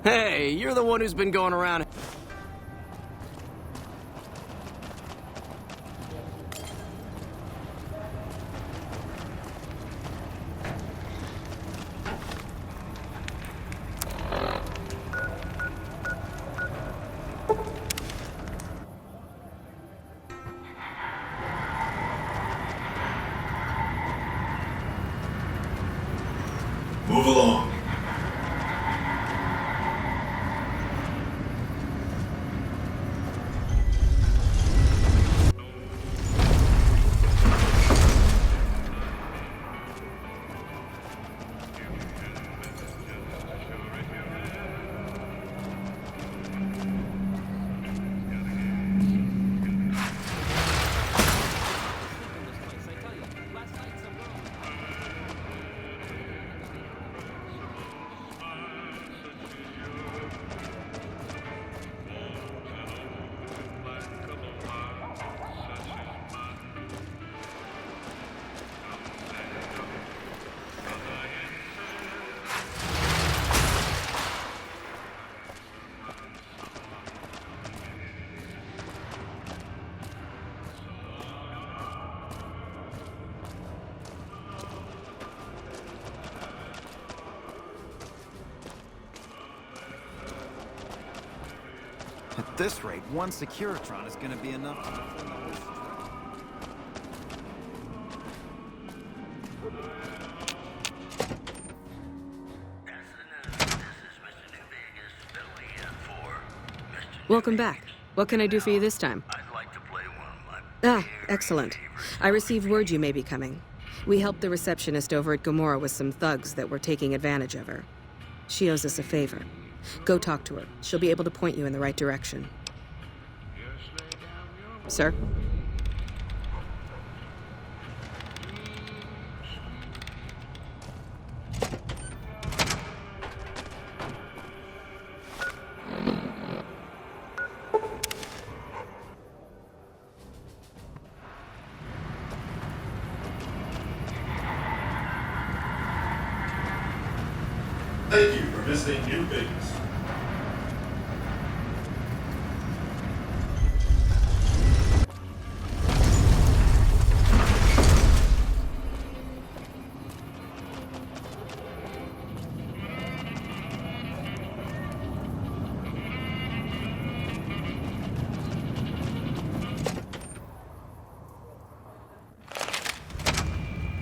Hey, you're the one who's been going around. Move along. At this rate, one Securitron is gonna be enough to defend the whole strip. Welcome back. What can I do for you this time? I'd like to play one of my Excellent. I received word you may be coming. We helped the receptionist over at Gomorrah with some thugs that were taking advantage of her. She owes us a favor. Go talk to her. She'll be able to point you in the right direction. Sir? Thank you for visiting New Vegas.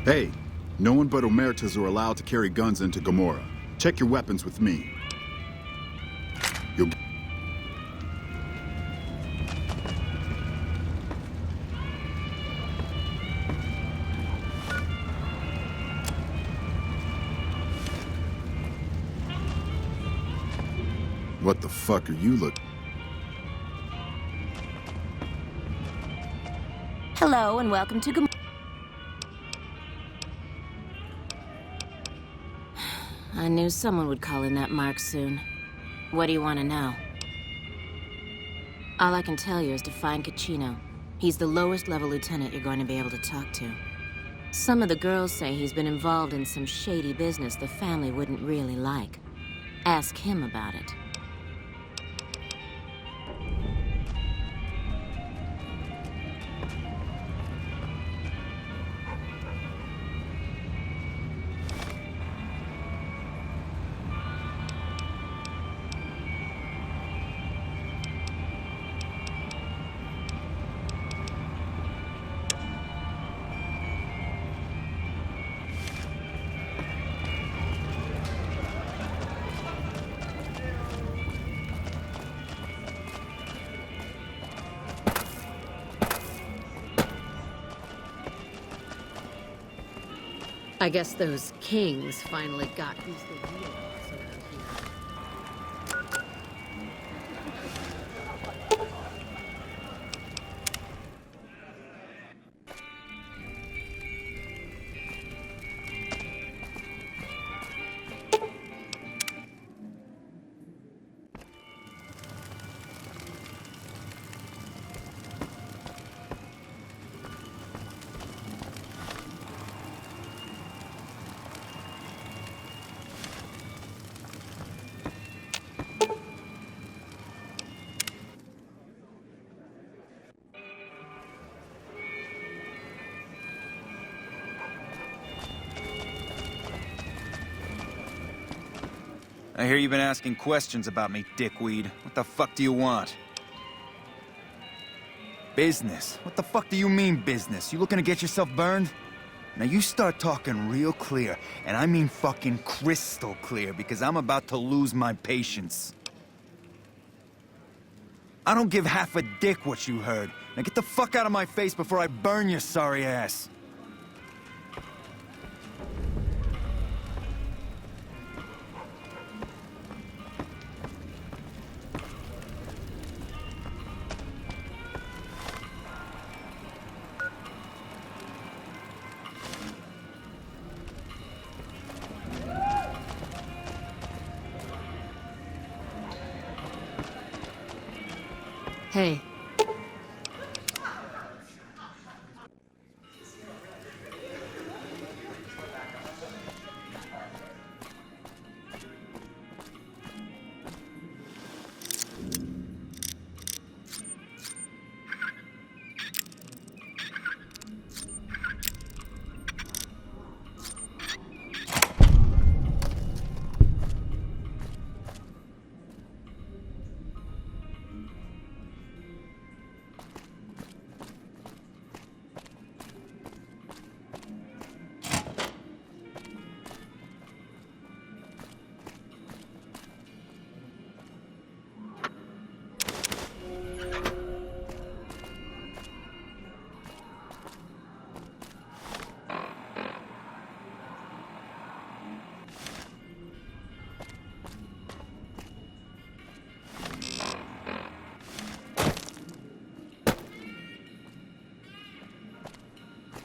Hey, no one but Omertas are allowed to carry guns into Gomorrah. Check your weapons with me. You'll... What the fuck are you looking? Hello and welcome to Gomorrah. I knew someone would call in that mark soon. What do you want to know? All I can tell you is to find Caccino. He's the lowest level lieutenant you're going to be able to talk to. Some of the girls say he's been involved in some shady business the family wouldn't really like. Ask him about it. I guess those kings finally got who's the real boss around here. I hear you've been asking questions about me, dickweed. What the fuck do you want? Business? What the fuck do you mean, business? You looking to get yourself burned? Now you start talking real clear, and I mean fucking crystal clear, because I'm about to lose my patience. I don't give half a dick what you heard. Now get the fuck out of my face before I burn your sorry ass. Hey.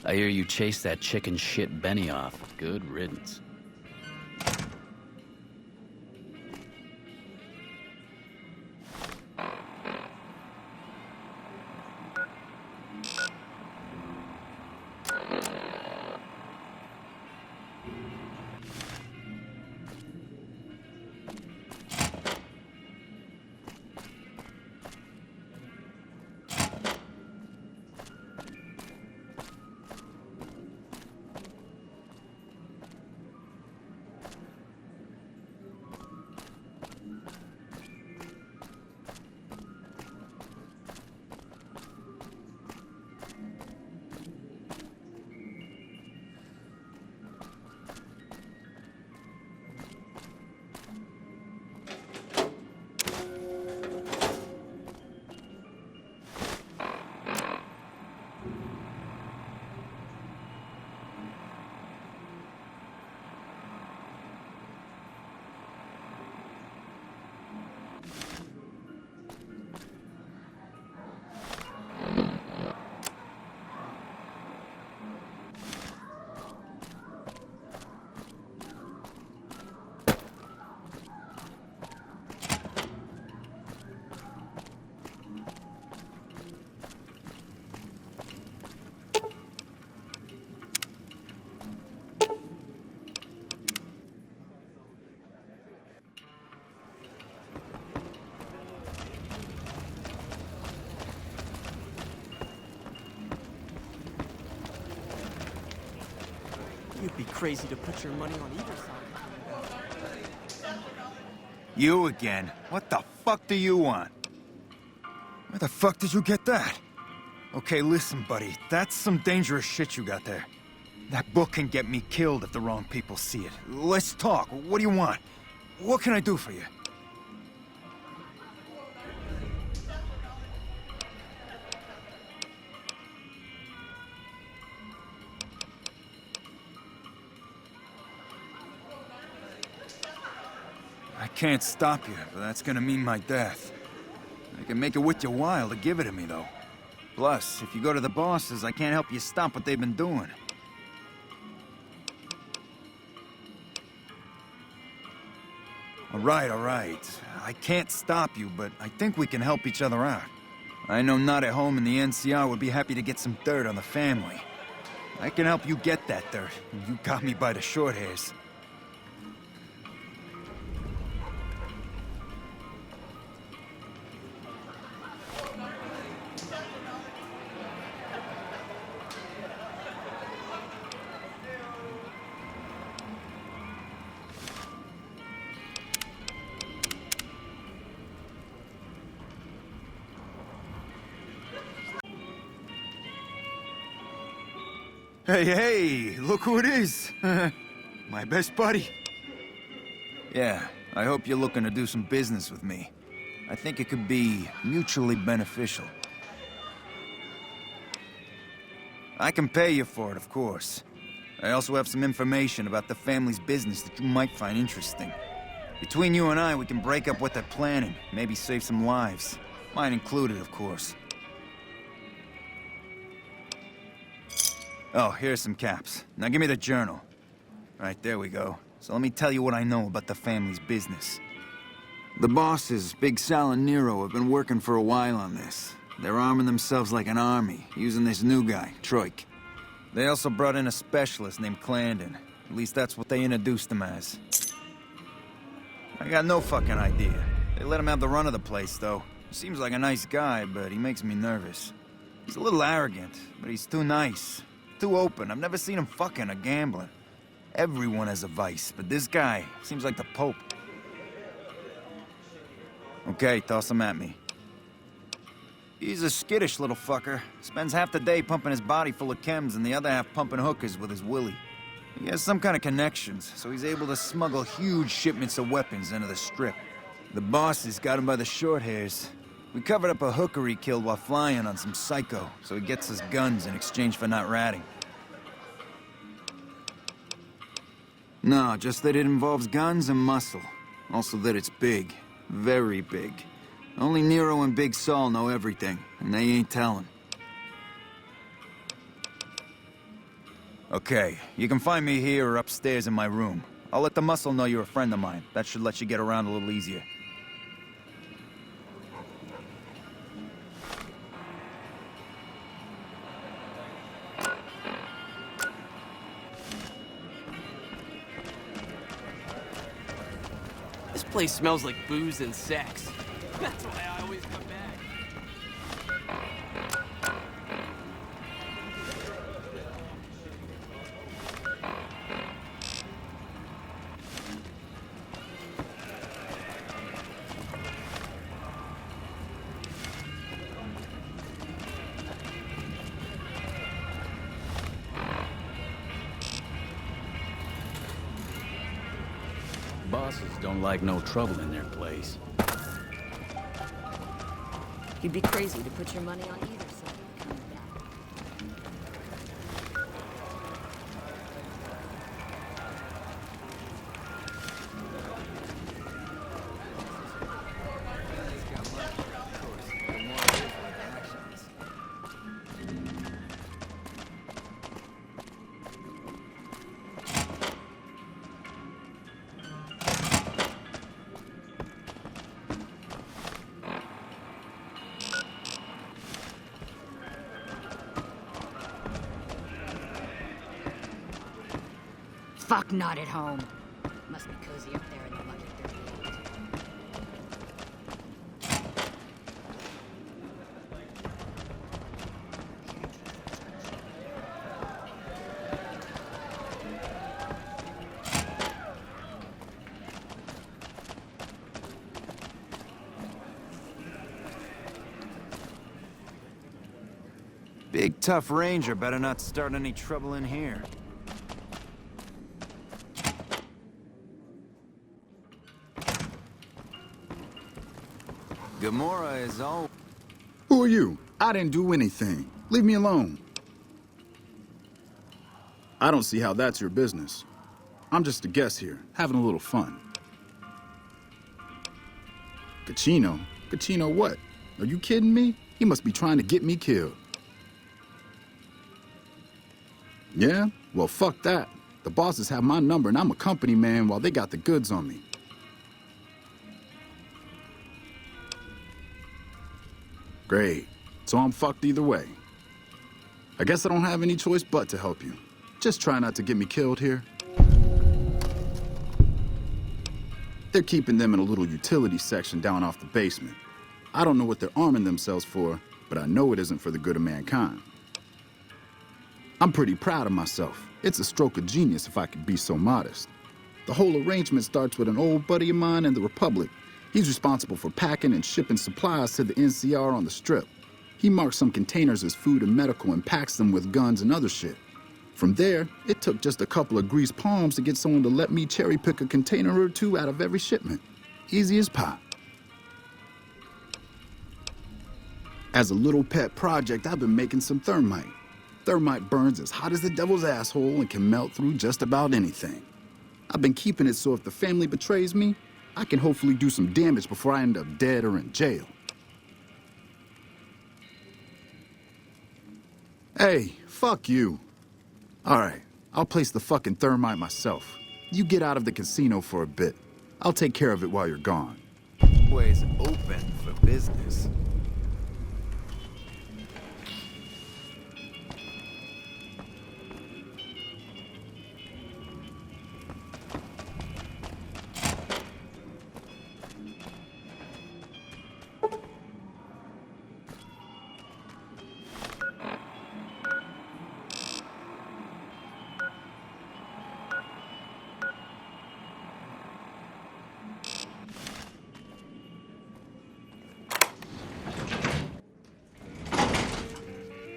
I hear you chased that chicken shit Benny off. Good riddance. You'd be crazy to put your money on either side. You again? What the fuck do you want? Where the fuck did you get that? Okay, listen, buddy. That's some dangerous shit you got there. That book can get me killed if the wrong people see it. Let's talk. What do you want? What can I do for you? I can't stop you, but that's gonna mean my death. I can make it worth your while to give it to me, though. Plus, if you go to the bosses, I can't help you stop what they've been doing. All right. I can't stop you, but I think we can help each other out. I know Not at Home in the NCR would be happy to get some dirt on the family. I can help you get that dirt. You got me by the short hairs. Hey, hey, look who it is. My best buddy. Yeah, I hope you're looking to do some business with me. I think it could be mutually beneficial. I can pay you for it, of course. I also have some information about the family's business that you might find interesting. Between you and I, we can break up what they're planning, maybe save some lives. Mine included, of course. Oh, here's some caps. Now give me the journal. Right, there we go. So let me tell you what I know about the family's business. The bosses, Big Sal and Nero, have been working for a while on this. They're arming themselves like an army, using this new guy, Troik. They also brought in a specialist named Clarendon. At least that's what they introduced him as. I got no fucking idea. They let him have the run of the place, though. He seems like a nice guy, but he makes me nervous. He's a little arrogant, but he's too nice. Too open. I've never seen him fucking or gambling. Everyone has a vice, but this guy seems like the Pope. Okay, toss him at me. He's a skittish little fucker. Spends half the day pumping his body full of chems and the other half pumping hookers with his willy. He has some kind of connections, so he's able to smuggle huge shipments of weapons into the Strip. The bosses got him by the short hairs. We covered up a hooker he killed while flying on some psycho, so he gets us guns in exchange for not ratting. No, just that it involves guns and muscle. Also that it's big. Very big. Only Nero and Big Saul know everything, and they ain't telling. Okay, you can find me here or upstairs in my room. I'll let the muscle know you're a friend of mine. That should let you get around a little easier. This place smells like booze and sex. That's why I always come back. Bosses don't like no trouble in their place. You'd be crazy to put your money on either side coming back. Fuck, not at home. Must be cozy up there in the lucky 38. Big tough ranger better not start any trouble in here. Gamora is all... Who are you? I didn't do anything. Leave me alone. I don't see how that's your business. I'm just a guest here, having a little fun. Cachino? Cachino what? Are you kidding me? He must be trying to get me killed. Yeah? Well, fuck that. The bosses have my number and I'm a company man while they got the goods on me. Great. So I'm fucked either way. I guess I don't have any choice but to help you. Just try not to get me killed here. They're keeping them in a little utility section down off the basement. I don't know what they're arming themselves for, but I know it isn't for the good of mankind. I'm pretty proud of myself. It's a stroke of genius if I could be so modest. The whole arrangement starts with an old buddy of mine in the Republic. He's responsible for packing and shipping supplies to the NCR on the Strip. He marks some containers as food and medical and packs them with guns and other shit. From there, it took just a couple of greased palms to get someone to let me cherry pick a container or two out of every shipment. Easy as pie. As a little pet project, I've been making some thermite. Thermite burns as hot as the devil's asshole and can melt through just about anything. I've been keeping it so if the family betrays me, I can hopefully do some damage before I end up dead or in jail. Hey, fuck you. All right, I'll place the fucking thermite myself. You get out of the casino for a bit. I'll take care of it while you're gone. Always open for business.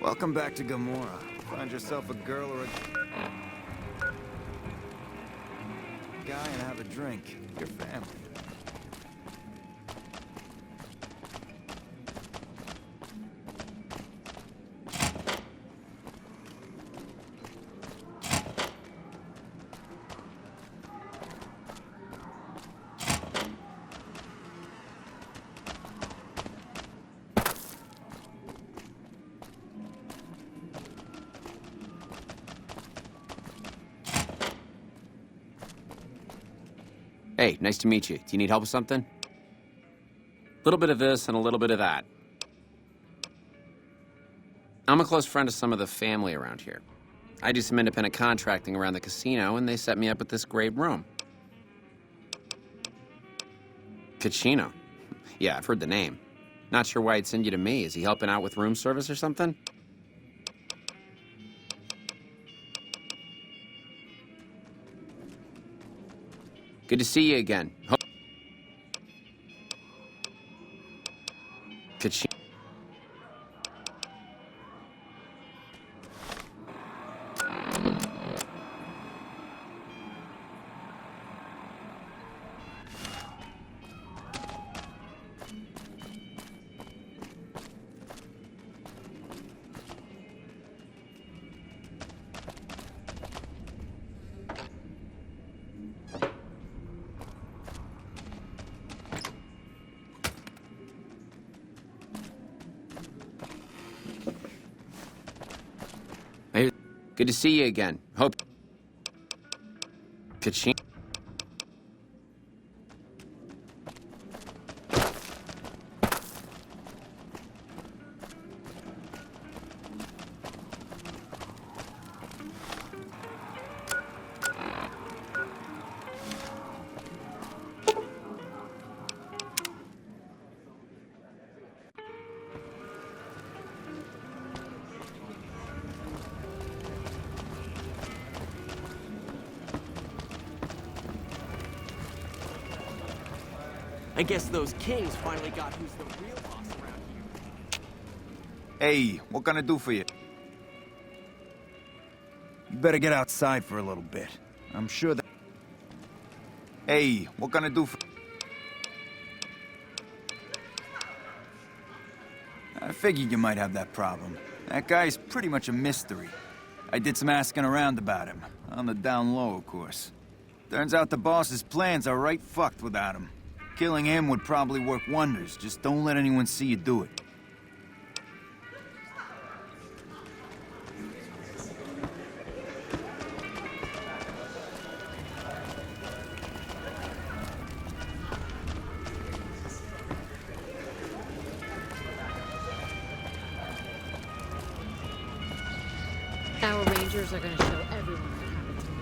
Welcome back to Gomorrah. Find yourself a girl or a guy and have a drink. Your family. Hey, nice to meet you. Do you need help with something? A little bit of this and a little bit of that. I'm a close friend of some of the family around here. I do some independent contracting around the casino, and they set me up with this great room. Casino? Yeah, I've heard the name. Not sure why he'd send you to me. Is he helping out with room service or something? Good to see you again. Casino. Hey, good to see you again. Hope. Casino. I guess those kings finally got who's the real boss around here. Hey, what can I do for you? You better get outside for a little bit. I'm sure that... Hey, what can I do for... I figured you might have that problem. That guy's pretty much a mystery. I did some asking around about him. On the down low, of course. Turns out the boss's plans are right fucked without him. Killing him would probably work wonders. Just don't let anyone see you do it. Our rangers are gonna show everyone what happened to me.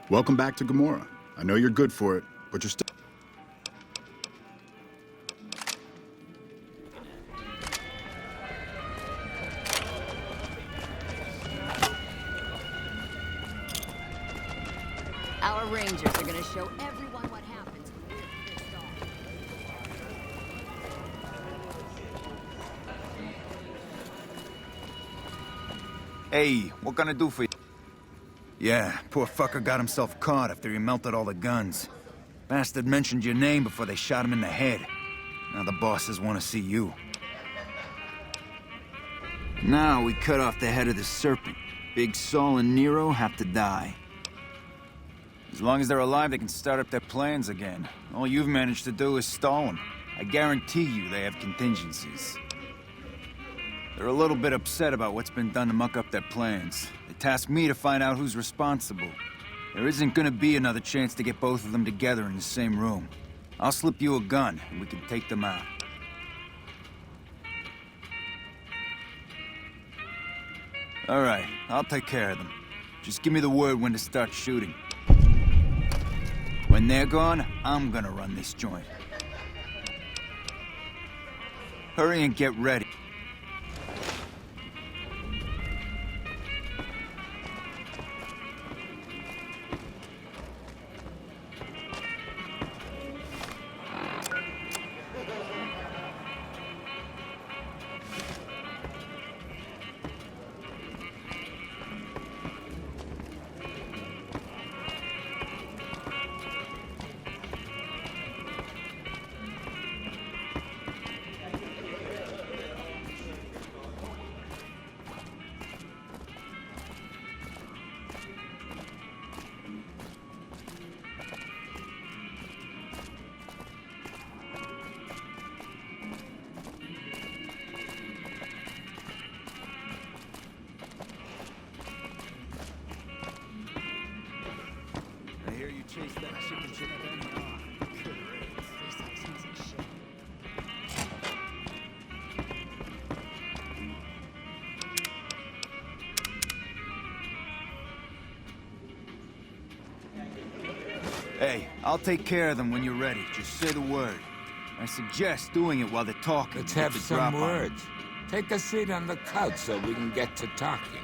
Welcome back to Gomorrah. I know you're good for it, but you're still... Our rangers are gonna show everyone what happens when we're pissed off. Hey, what can I do for you? Yeah, poor fucker got himself caught after he melted all the guns. Bastard mentioned your name before they shot him in the head. Now the bosses want to see you. Now we cut off the head of the serpent. Big Saul and Nero have to die. As long as they're alive, they can start up their plans again. All you've managed to do is stall them. I guarantee you they have contingencies. They're a little bit upset about what's been done to muck up their plans. They tasked me to find out who's responsible. There isn't gonna be another chance to get both of them together in the same room. I'll slip you a gun, and we can take them out. All right, I'll take care of them. Just give me the word when to start shooting. When they're gone, I'm gonna run this joint. Hurry and get ready. Chase that chicken shit down. Good riddance. Tastes like season shit. Hey, I'll take care of them when you're ready. Just say the word. I suggest doing it while they're talking. Let's have some words. Take a seat on the couch so we can get to talking.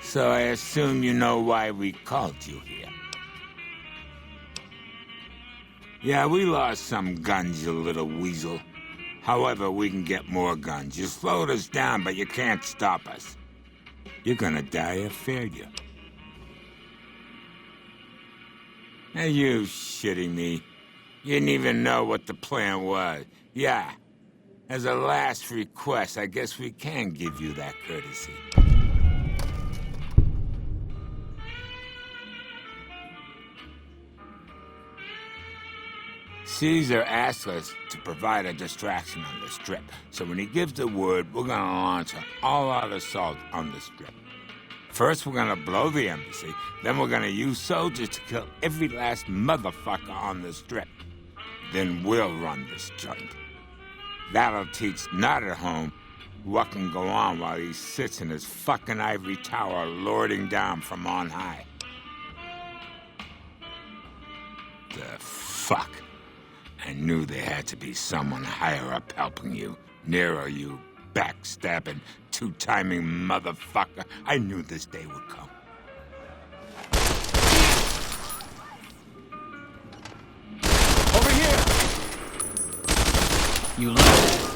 So I assume you know why we called you here. Yeah, we lost some guns, you little weasel. However, we can get more guns. You slowed us down, but you can't stop us. You're gonna die of failure. Are you shitting me? You didn't even know what the plan was. Yeah. As a last request, I guess we can give you that courtesy. Caesar asked us to provide a distraction on the Strip, so when he gives the word, we're gonna launch an all-out assault on the Strip. First, we're gonna blow the embassy, then we're gonna use soldiers to kill every last motherfucker on the Strip. Then we'll run this joint. That'll teach Not at Home what can go on while he sits in his fucking ivory tower lording down from on high. The fuck? I knew there had to be someone higher up helping you. Nero, you backstabbing, two-timing motherfucker. I knew this day would come. Over here! You love it.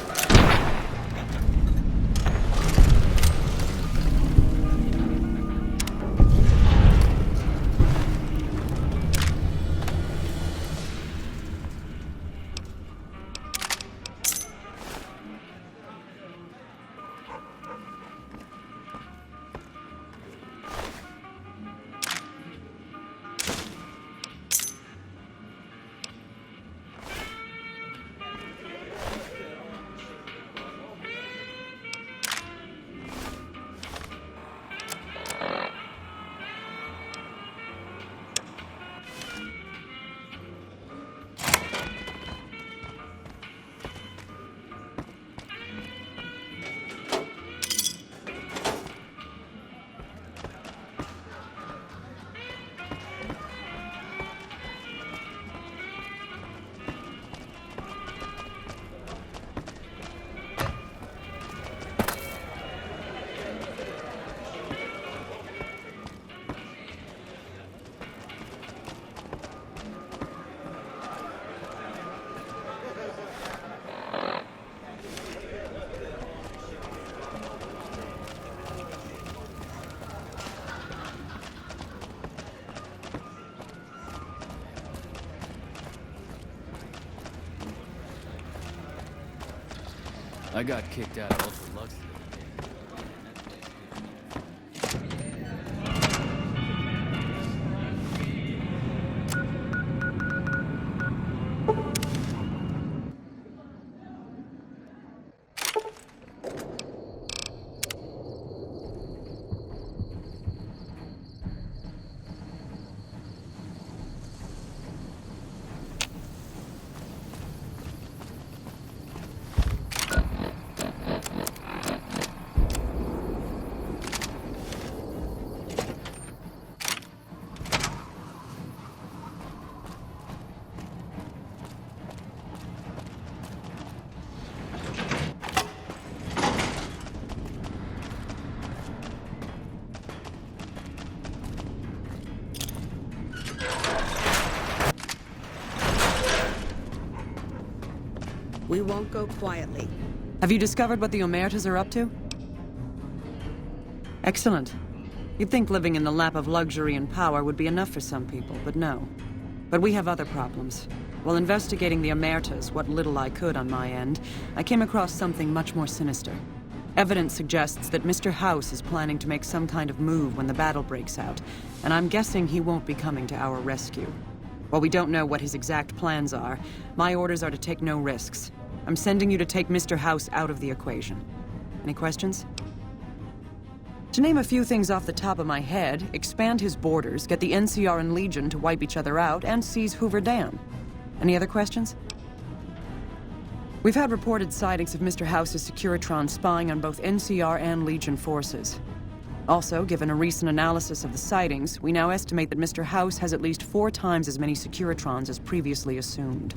I got kicked out of Ultra Lux. We won't go quietly. Have you discovered what the Omertas are up to? Excellent. You'd think living in the lap of luxury and power would be enough for some people, but no. But we have other problems. While investigating the Omertas, what little I could on my end, I came across something much more sinister. Evidence suggests that Mr. House is planning to make some kind of move when the battle breaks out, and I'm guessing he won't be coming to our rescue. While we don't know what his exact plans are, my orders are to take no risks. I'm sending you to take Mr. House out of the equation. Any questions? To name a few things off the top of my head, expand his borders, get the NCR and Legion to wipe each other out, and seize Hoover Dam. Any other questions? We've had reported sightings of Mr. House's Securitron spying on both NCR and Legion forces. Also, given a recent analysis of the sightings, we now estimate that Mr. House has at least 4 times as many Securitrons as previously assumed.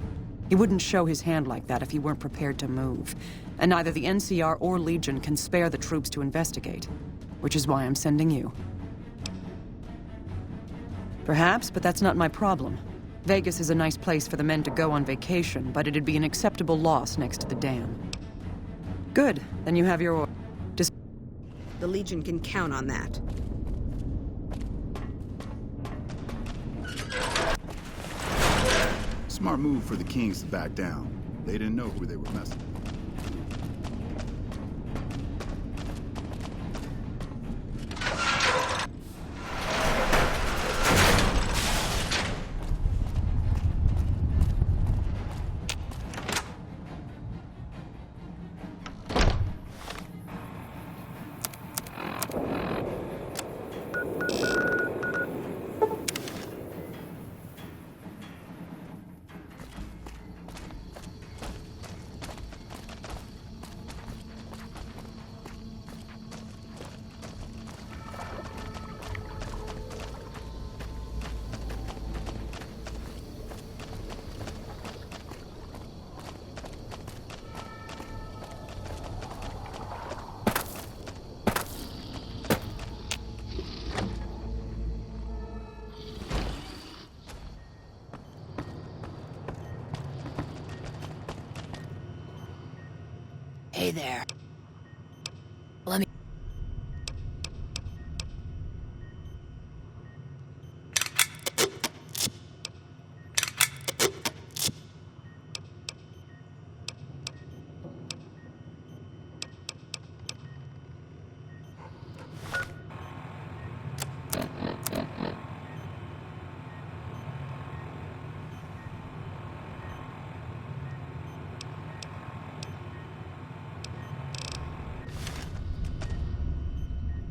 He wouldn't show his hand like that if he weren't prepared to move. And neither the NCR or Legion can spare the troops to investigate. Which is why I'm sending you. Perhaps, but that's not my problem. Vegas is a nice place for the men to go on vacation, but it'd be an acceptable loss next to the dam. Good, then you have your order. The Legion can count on that. Smart move for the Kings to back down. They didn't know who they were messing with. Hey there. Let me...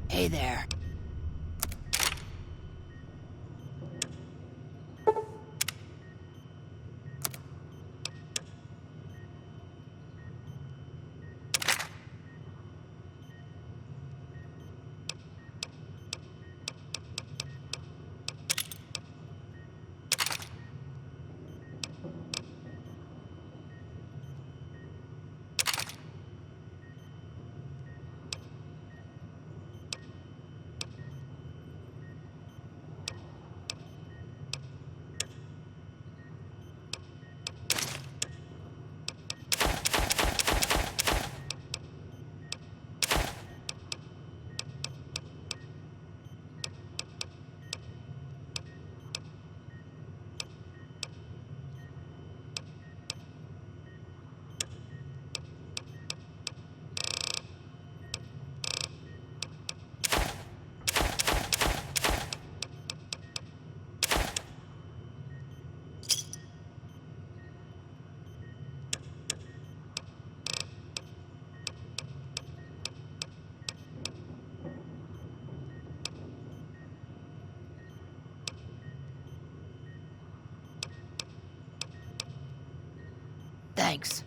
Hey there. Thanks.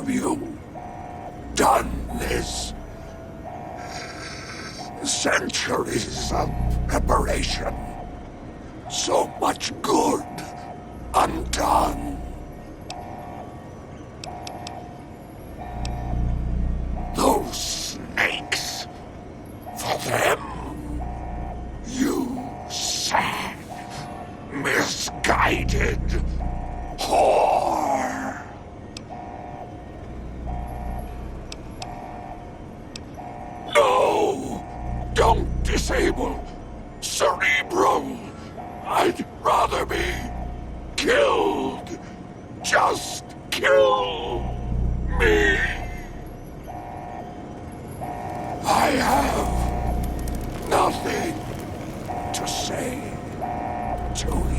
have you done this? Centuries of preparation. So much good undone. Those snakes. For them, you sad, misguided whore. No! Don't disable Cerebro! I'd rather be killed. Just kill me. I have nothing to say to you.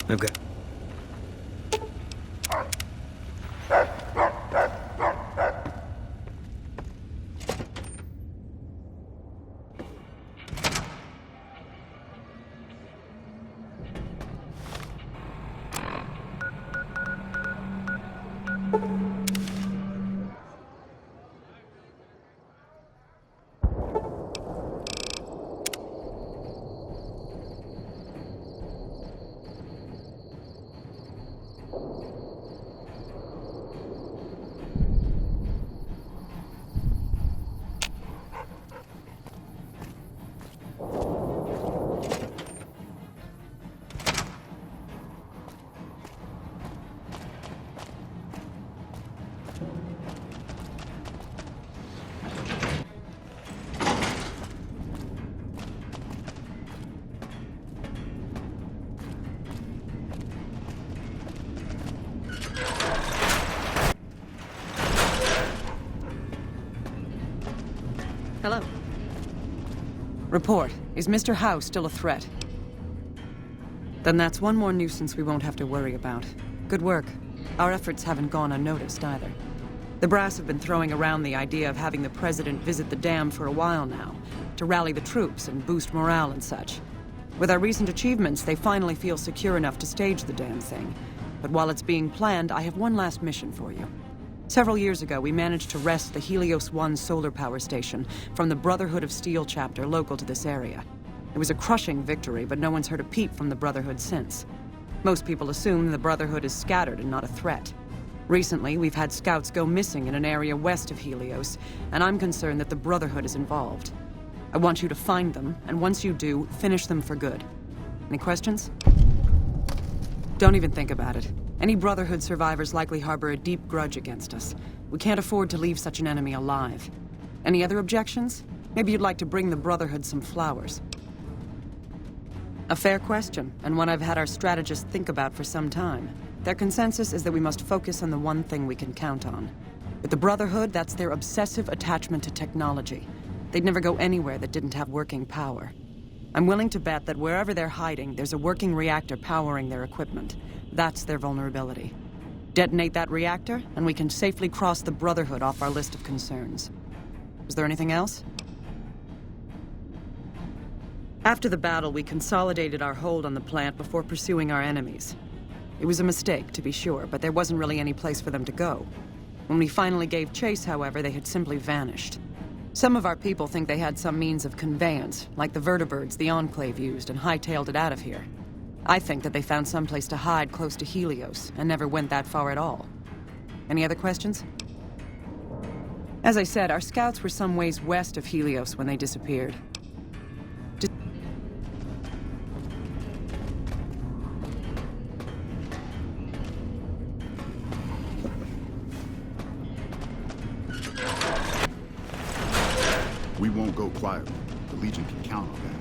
Okay. Hello. Report. Is Mr. Howe still a threat? Then that's one more nuisance we won't have to worry about. Good work. Our efforts haven't gone unnoticed either. The brass have been throwing around the idea of having the president visit the dam for a while now, to rally the troops and boost morale and such. With our recent achievements, they finally feel secure enough to stage the damn thing. But while it's being planned, I have one last mission for you. Several years ago, we managed to wrest the Helios 1 solar power station from the Brotherhood of Steel chapter local to this area. It was a crushing victory, but no one's heard a peep from the Brotherhood since. Most people assume the Brotherhood is scattered and not a threat. Recently, we've had scouts go missing in an area west of Helios, and I'm concerned that the Brotherhood is involved. I want you to find them, and once you do, finish them for good. Any questions? Don't even think about it. Any Brotherhood survivors likely harbor a deep grudge against us. We can't afford to leave such an enemy alive. Any other objections? Maybe you'd like to bring the Brotherhood some flowers. A fair question, and one I've had our strategists think about for some time. Their consensus is that we must focus on the one thing we can count on. With the Brotherhood, that's their obsessive attachment to technology. They'd never go anywhere that didn't have working power. I'm willing to bet that wherever they're hiding, there's a working reactor powering their equipment. That's their vulnerability. Detonate that reactor, and we can safely cross the Brotherhood off our list of concerns. Was there anything else? After the battle, we consolidated our hold on the plant before pursuing our enemies. It was a mistake, to be sure, but there wasn't really any place for them to go. When we finally gave chase, however, they had simply vanished. Some of our people think they had some means of conveyance, like the vertibirds the Enclave used, and hightailed it out of here. I think that they found someplace to hide close to Helios, and never went that far at all. Any other questions? As I said, our scouts were some ways west of Helios when they disappeared. We won't go quietly. The Legion can count on that.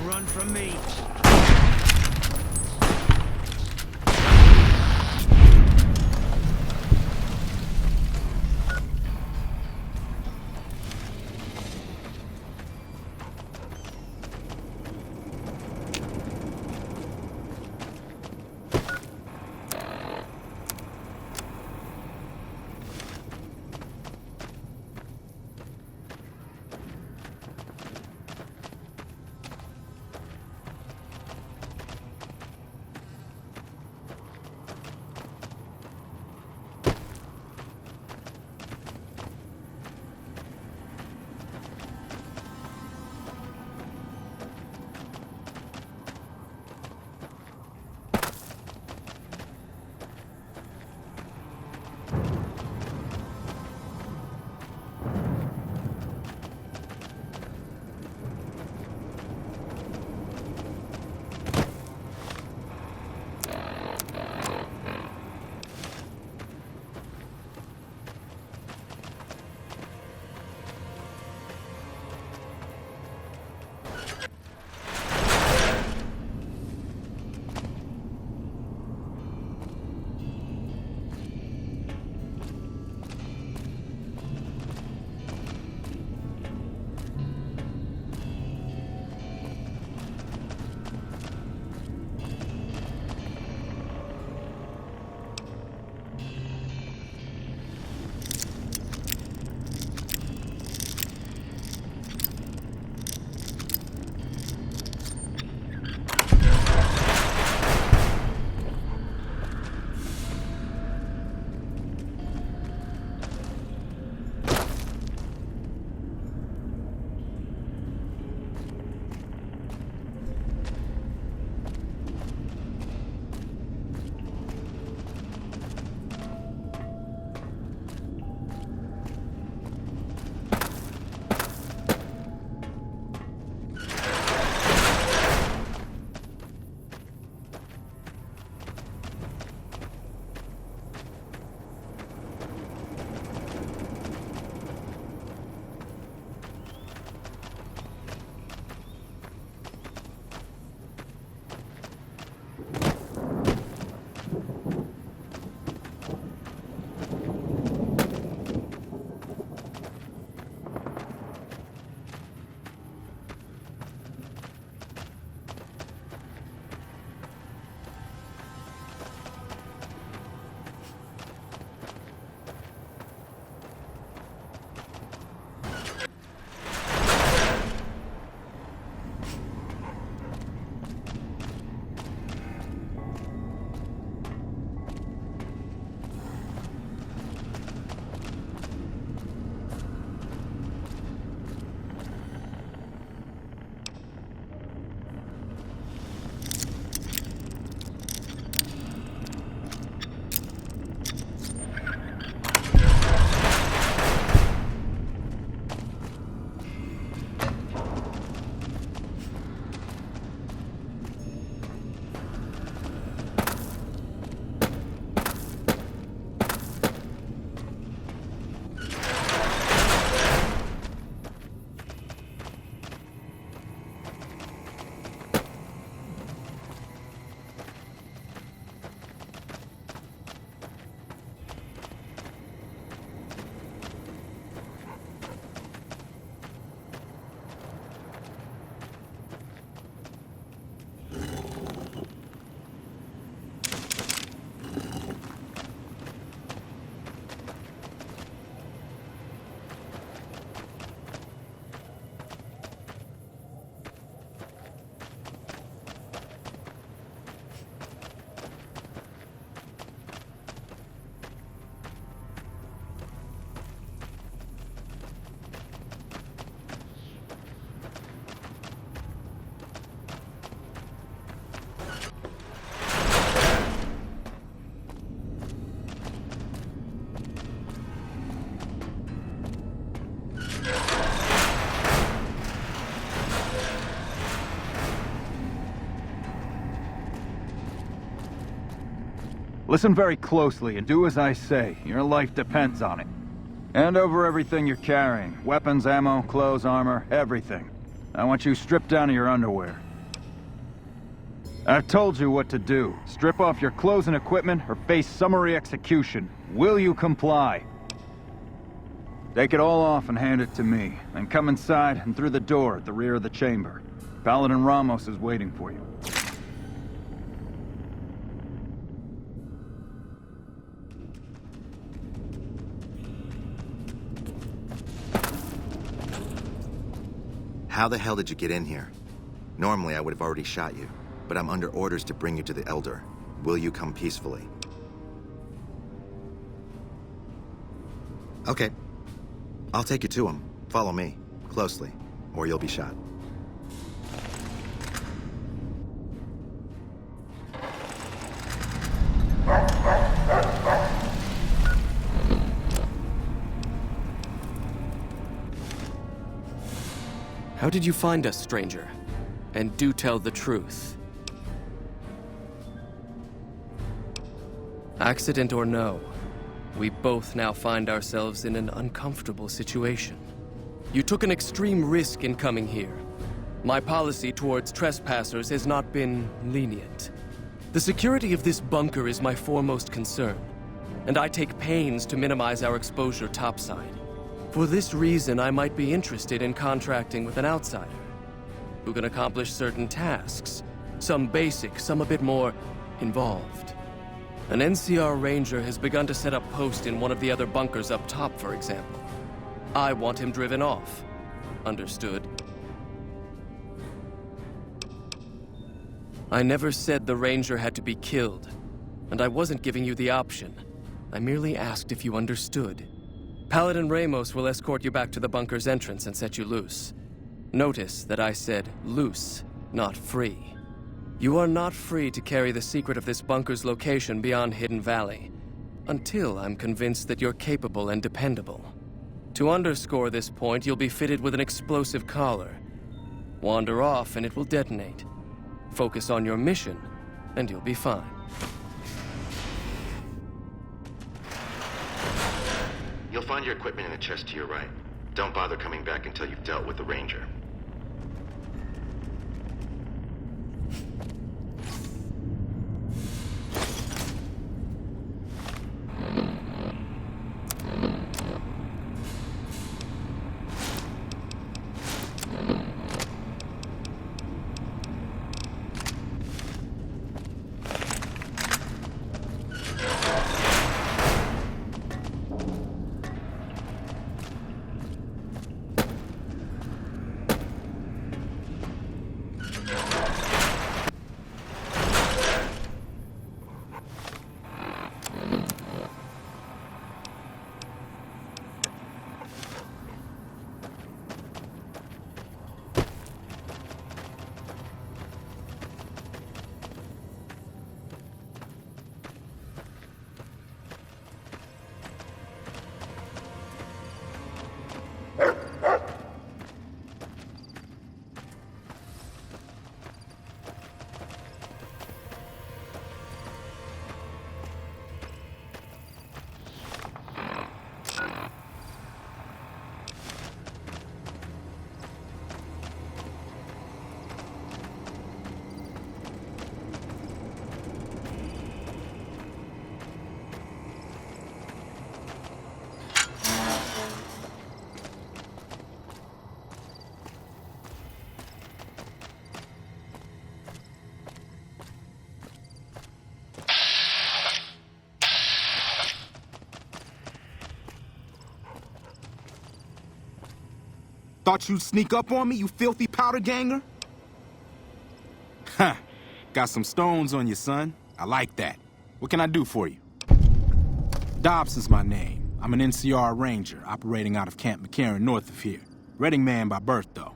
run from me. Listen very closely and do as I say. Your life depends on it. Hand over everything you're carrying. Weapons, ammo, clothes, armor, everything. I want you stripped down to your underwear. I've told you what to do. Strip off your clothes and equipment or face summary execution. Will you comply? Take it all off and hand it to me. Then come inside and through the door at the rear of the chamber. Paladin Ramos is waiting for you. How the hell did you get in here? Normally, I would have already shot you, but I'm under orders to bring you to the Elder. Will you come peacefully? Okay. I'll take you to him. Follow me, closely, or you'll be shot. How did you find us, stranger? And do tell the truth. Accident or no, we both now find ourselves in an uncomfortable situation. You took an extreme risk in coming here. My policy towards trespassers has not been lenient. The security of this bunker is my foremost concern, and I take pains to minimize our exposure topside. For this reason, I might be interested in contracting with an outsider who can accomplish certain tasks, some basic, some a bit more involved. An NCR ranger has begun to set up post in one of the other bunkers up top, for example. I want him driven off. Understood? I never said the ranger had to be killed, and I wasn't giving you the option. I merely asked if you understood. Paladin Ramos will escort you back to the bunker's entrance and set you loose. Notice that I said loose, not free. You are not free to carry the secret of this bunker's location beyond Hidden Valley, until I'm convinced that you're capable and dependable. To underscore this point, you'll be fitted with an explosive collar. Wander off and it will detonate. Focus on your mission, and you'll be fine. You'll find your equipment in the chest to your right. Don't bother coming back until you've dealt with the ranger. Thought you'd sneak up on me, you filthy powder ganger? Huh. Got some stones on you, son. I like that. What can I do for you? Dobson's my name. I'm an NCR ranger operating out of Camp McCarran north of here. Reading man by birth, though.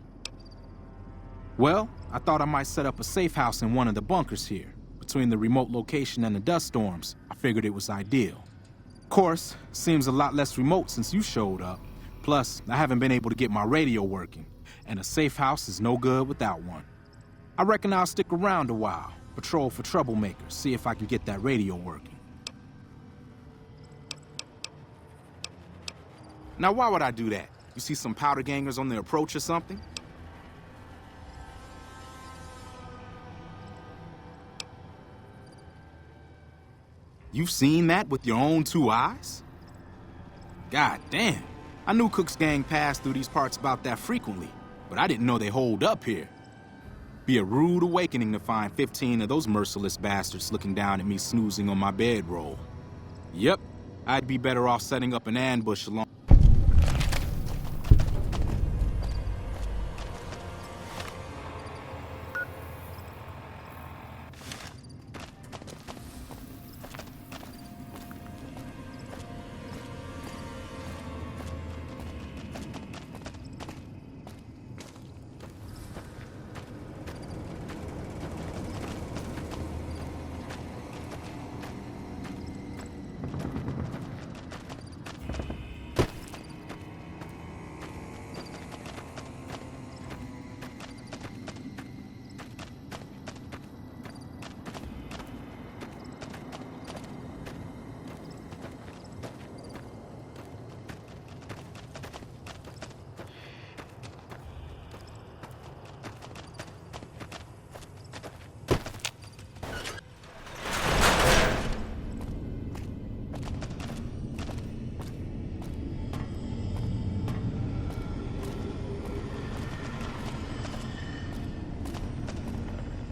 Well, I thought I might set up a safe house in one of the bunkers here. Between the remote location and the dust storms, I figured it was ideal. Of course, seems a lot less remote since you showed up. Plus, I haven't been able to get my radio working, and a safe house is no good without one. I reckon I'll stick around a while, patrol for troublemakers, see if I can get that radio working. Now, why would I do that? You see some powder gangers on the approach or something? You've seen that with your own 2 eyes? God damn. I knew Cook's gang passed through these parts about that frequently, but I didn't know they holed up here. Be a rude awakening to find 15 of those merciless bastards looking down at me snoozing on my bedroll. Yep, I'd be better off setting up an ambush along.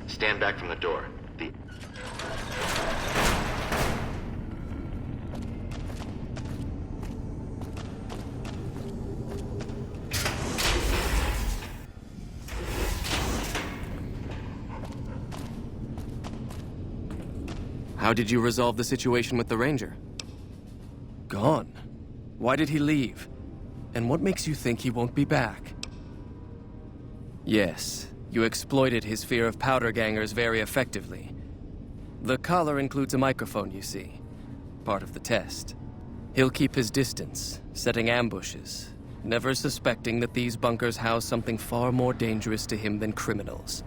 Stand back from the door. How did you resolve the situation with the Ranger? Gone. Why did he leave? And what makes you think he won't be back? Yes, you exploited his fear of powder gangers very effectively. The collar includes a microphone, you see. Part of the test. He'll keep his distance, setting ambushes, never suspecting that these bunkers house something far more dangerous to him than criminals.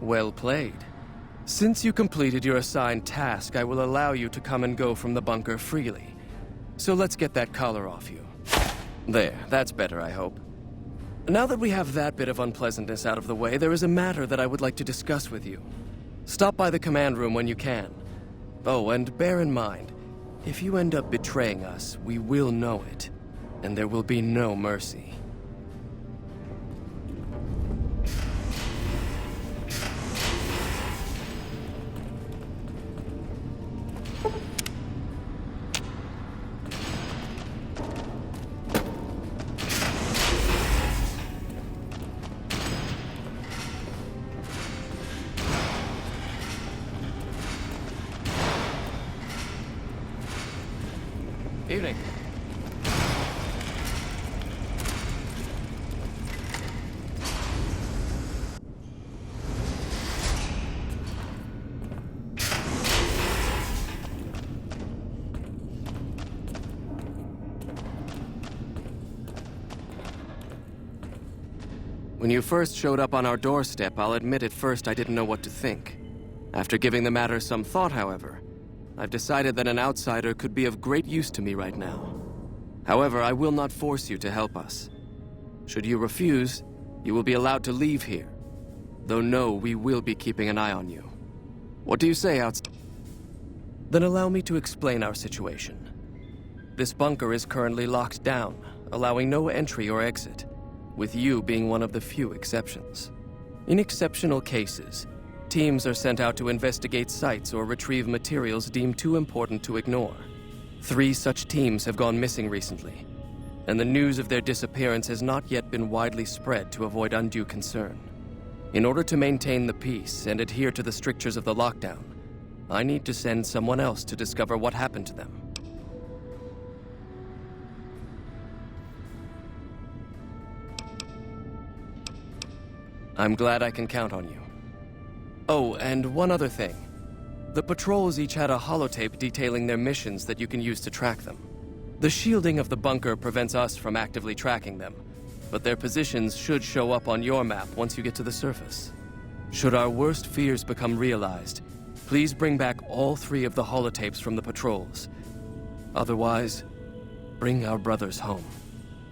Well played. Since you completed your assigned task, I will allow you to come and go from the bunker freely. So let's get that collar off you. There, that's better, I hope. Now that we have that bit of unpleasantness out of the way, there is a matter that I would like to discuss with you. Stop by the command room when you can. Oh, and bear in mind, if you end up betraying us, we will know it, and there will be no mercy. Evening. When you first showed up on our doorstep, I'll admit at first I didn't know what to think. After giving the matter some thought, however, I've decided that an outsider could be of great use to me right now. However, I will not force you to help us. Should you refuse, you will be allowed to leave here. Though no, we will be keeping an eye on you. What do you say, outsider? Then allow me to explain our situation. This bunker is currently locked down, allowing no entry or exit, with you being one of the few exceptions. In exceptional cases, teams are sent out to investigate sites or retrieve materials deemed too important to ignore. 3 such teams have gone missing recently, and the news of their disappearance has not yet been widely spread to avoid undue concern. In order to maintain the peace and adhere to the strictures of the lockdown, I need to send someone else to discover what happened to them. I'm glad I can count on you. Oh, and one other thing. The patrols each had a holotape detailing their missions that you can use to track them. The shielding of the bunker prevents us from actively tracking them, but their positions should show up on your map once you get to the surface. Should our worst fears become realized, please bring back all 3 of the holotapes from the patrols. Otherwise, bring our brothers home.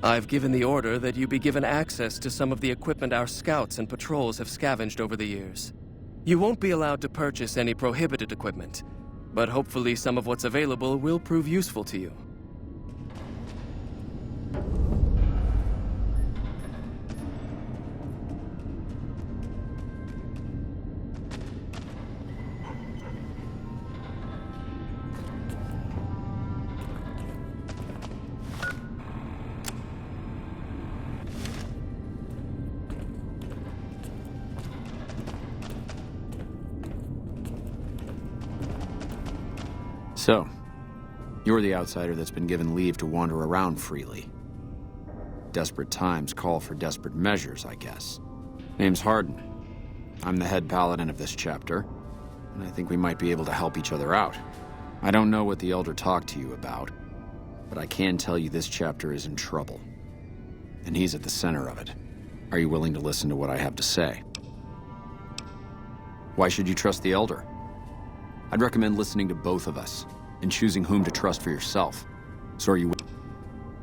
I've given the order that you be given access to some of the equipment our scouts and patrols have scavenged over the years. You won't be allowed to purchase any prohibited equipment, but hopefully some of what's available will prove useful to you. So, you're the outsider that's been given leave to wander around freely. Desperate times call for desperate measures, I guess. Name's Hardin. I'm the head paladin of this chapter, and I think we might be able to help each other out. I don't know what the Elder talked to you about, but I can tell you this chapter is in trouble. And he's at the center of it. Are you willing to listen to what I have to say? Why should you trust the Elder? I'd recommend listening to both of us and choosing whom to trust for yourself. So are you?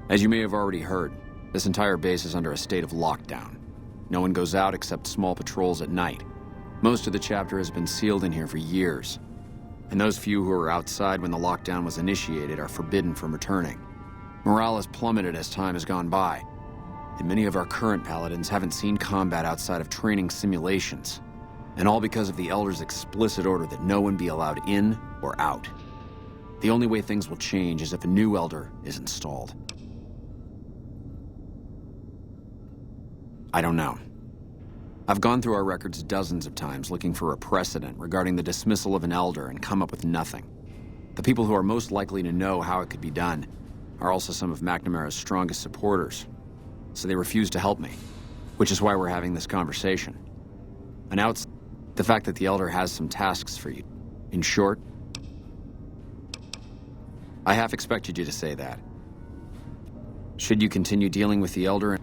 As you may have already heard, this entire base is under a state of lockdown. No one goes out except small patrols at night. Most of the chapter has been sealed in here for years, and those few who were outside when the lockdown was initiated are forbidden from returning. Morale has plummeted as time has gone by, and many of our current paladins haven't seen combat outside of training simulations. And all because of the Elder's explicit order that no one be allowed in or out. The only way things will change is if a new Elder is installed. I don't know. I've gone through our records dozens of times looking for a precedent regarding the dismissal of an Elder and come up with nothing. The people who are most likely to know how it could be done are also some of McNamara's strongest supporters, so they refuse to help me, which is why we're having this conversation. The fact that the Elder has some tasks for you. In short, I half expected you to say that. Should you continue dealing with the Elder?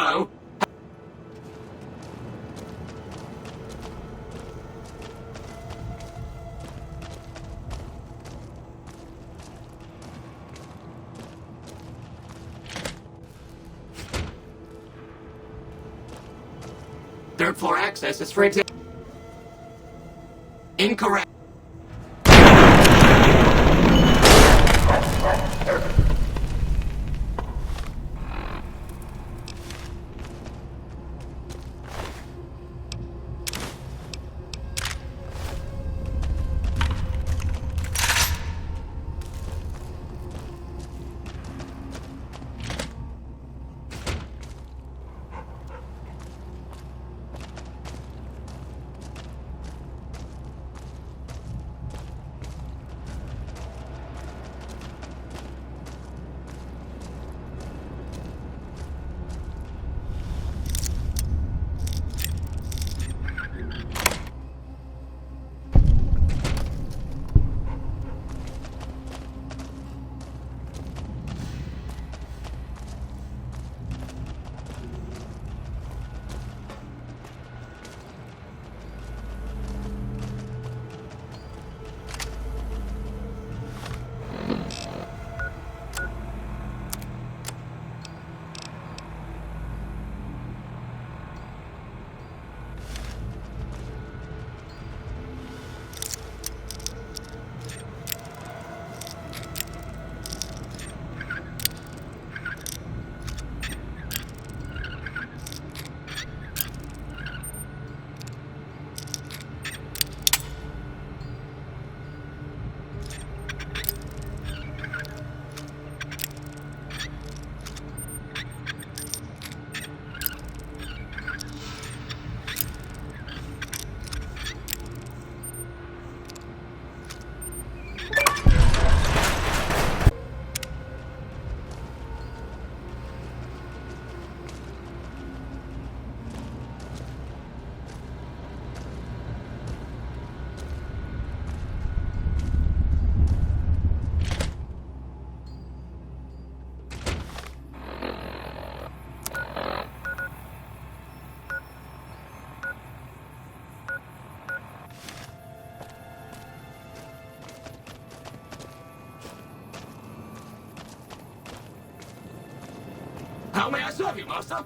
Hello? Third floor access is for example. Incorrect. How may I serve you, master?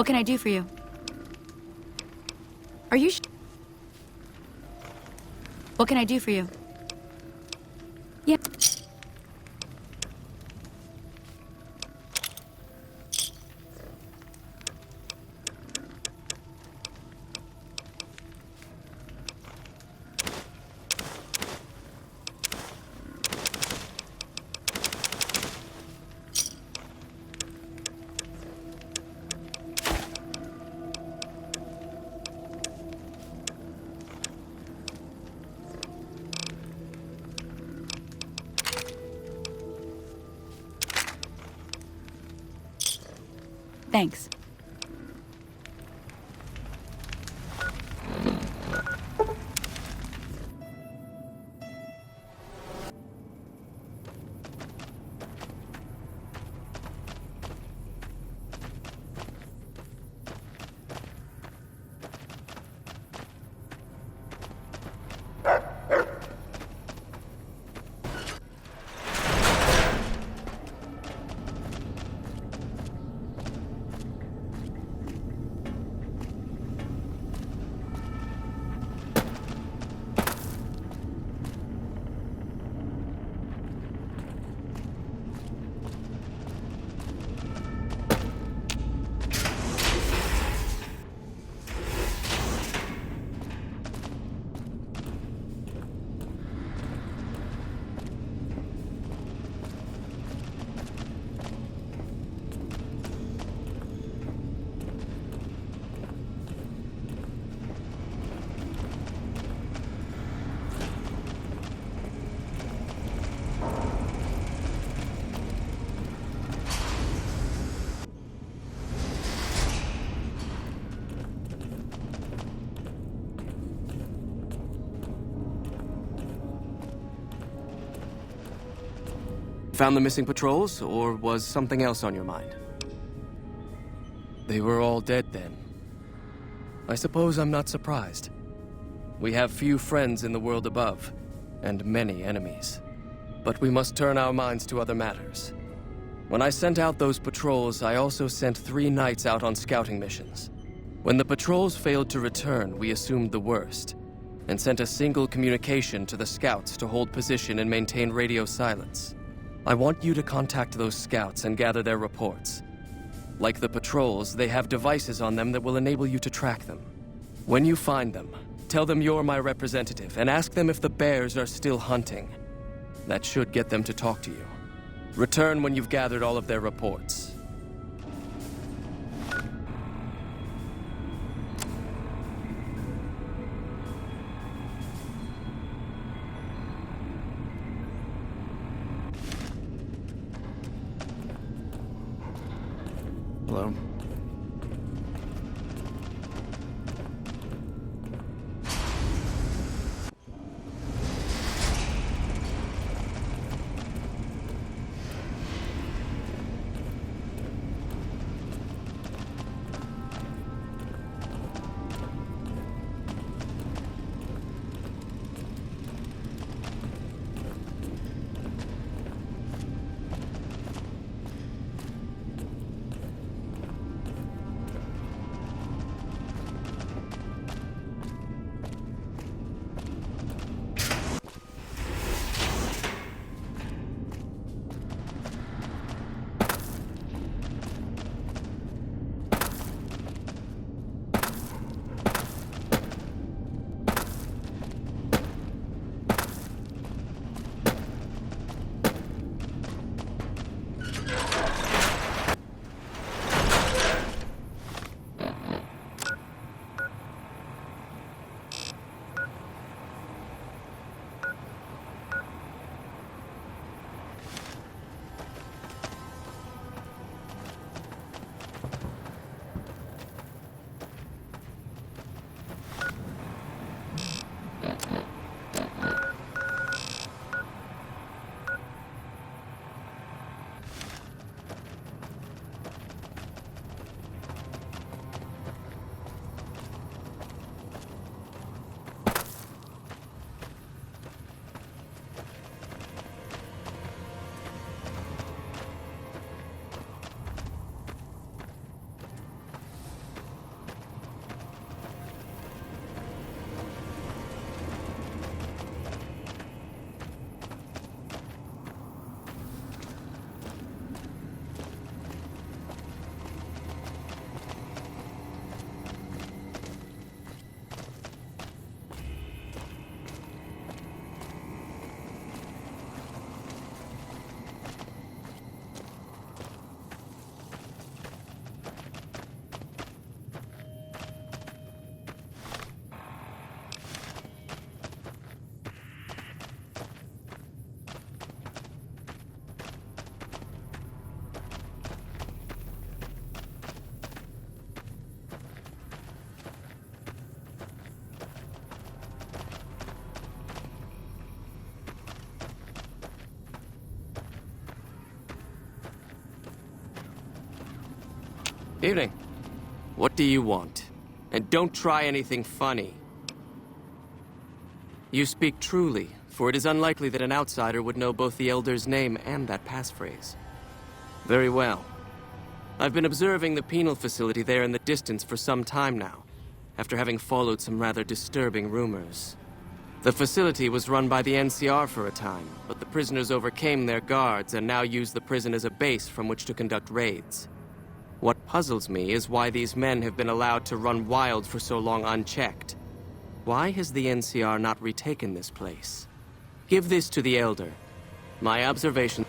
What can I do for you? Are you What can I do for you? Yeah. Thanks. found the missing patrols, or was something else on your mind? They were all dead then. I suppose I'm not surprised. We have few friends in the world above, and many enemies. But we must turn our minds to other matters. When I sent out those patrols, I also sent 3 knights out on scouting missions. When the patrols failed to return, we assumed the worst, and sent a single communication to the scouts to hold position and maintain radio silence. I want you to contact those scouts and gather their reports. Like the patrols, they have devices on them that will enable you to track them. When you find them, tell them you're my representative and ask them if the bears are still hunting. That should get them to talk to you. Return when you've gathered all of their reports. Hello? Evening. What do you want? And don't try anything funny. You speak truly, for it is unlikely that an outsider would know both the Elder's name and that passphrase. Very well. I've been observing the penal facility there in the distance for some time now, after having followed some rather disturbing rumors. The facility was run by the NCR for a time, but the prisoners overcame their guards and now use the prison as a base from which to conduct raids. What puzzles me is why these men have been allowed to run wild for so long unchecked. Why has the NCR not retaken this place? Give this to the Elder. My observation...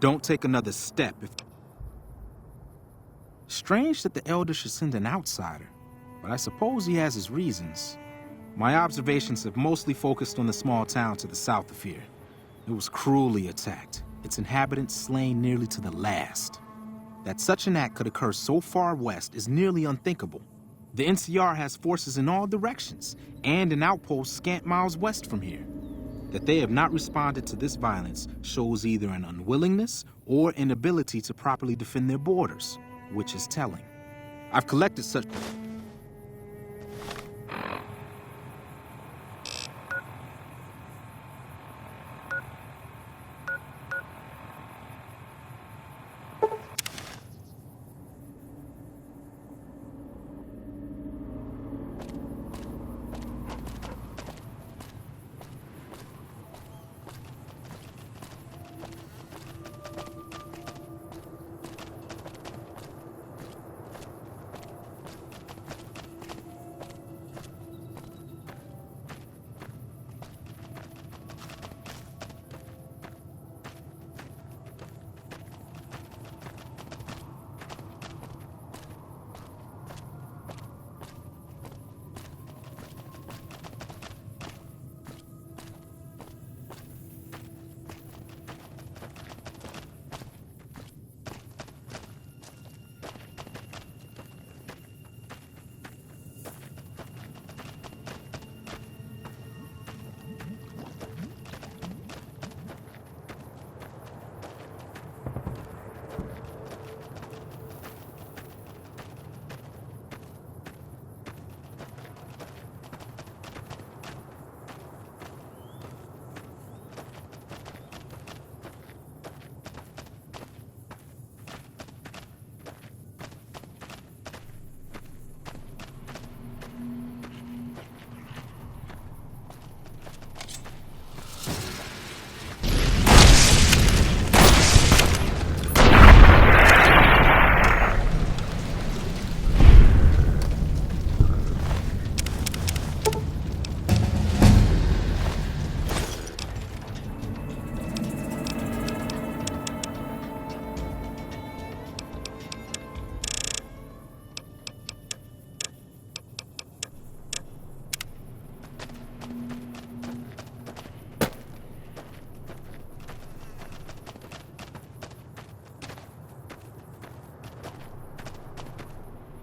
Don't take another step if... Strange that the Elder should send an outsider, but I suppose he has his reasons. My observations have mostly focused on the small town to the south of here. It was cruelly attacked, its inhabitants slain nearly to the last. That such an act could occur so far west is nearly unthinkable. The NCR has forces in all directions, and an outpost scant miles west from here. That they have not responded to this violence shows either an unwillingness or inability to properly defend their borders, which is telling. I've collected such...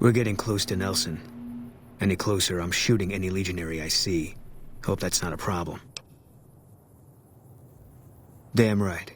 We're getting close to Nelson. Any closer, I'm shooting any legionary I see. Hope that's not a problem. Damn right.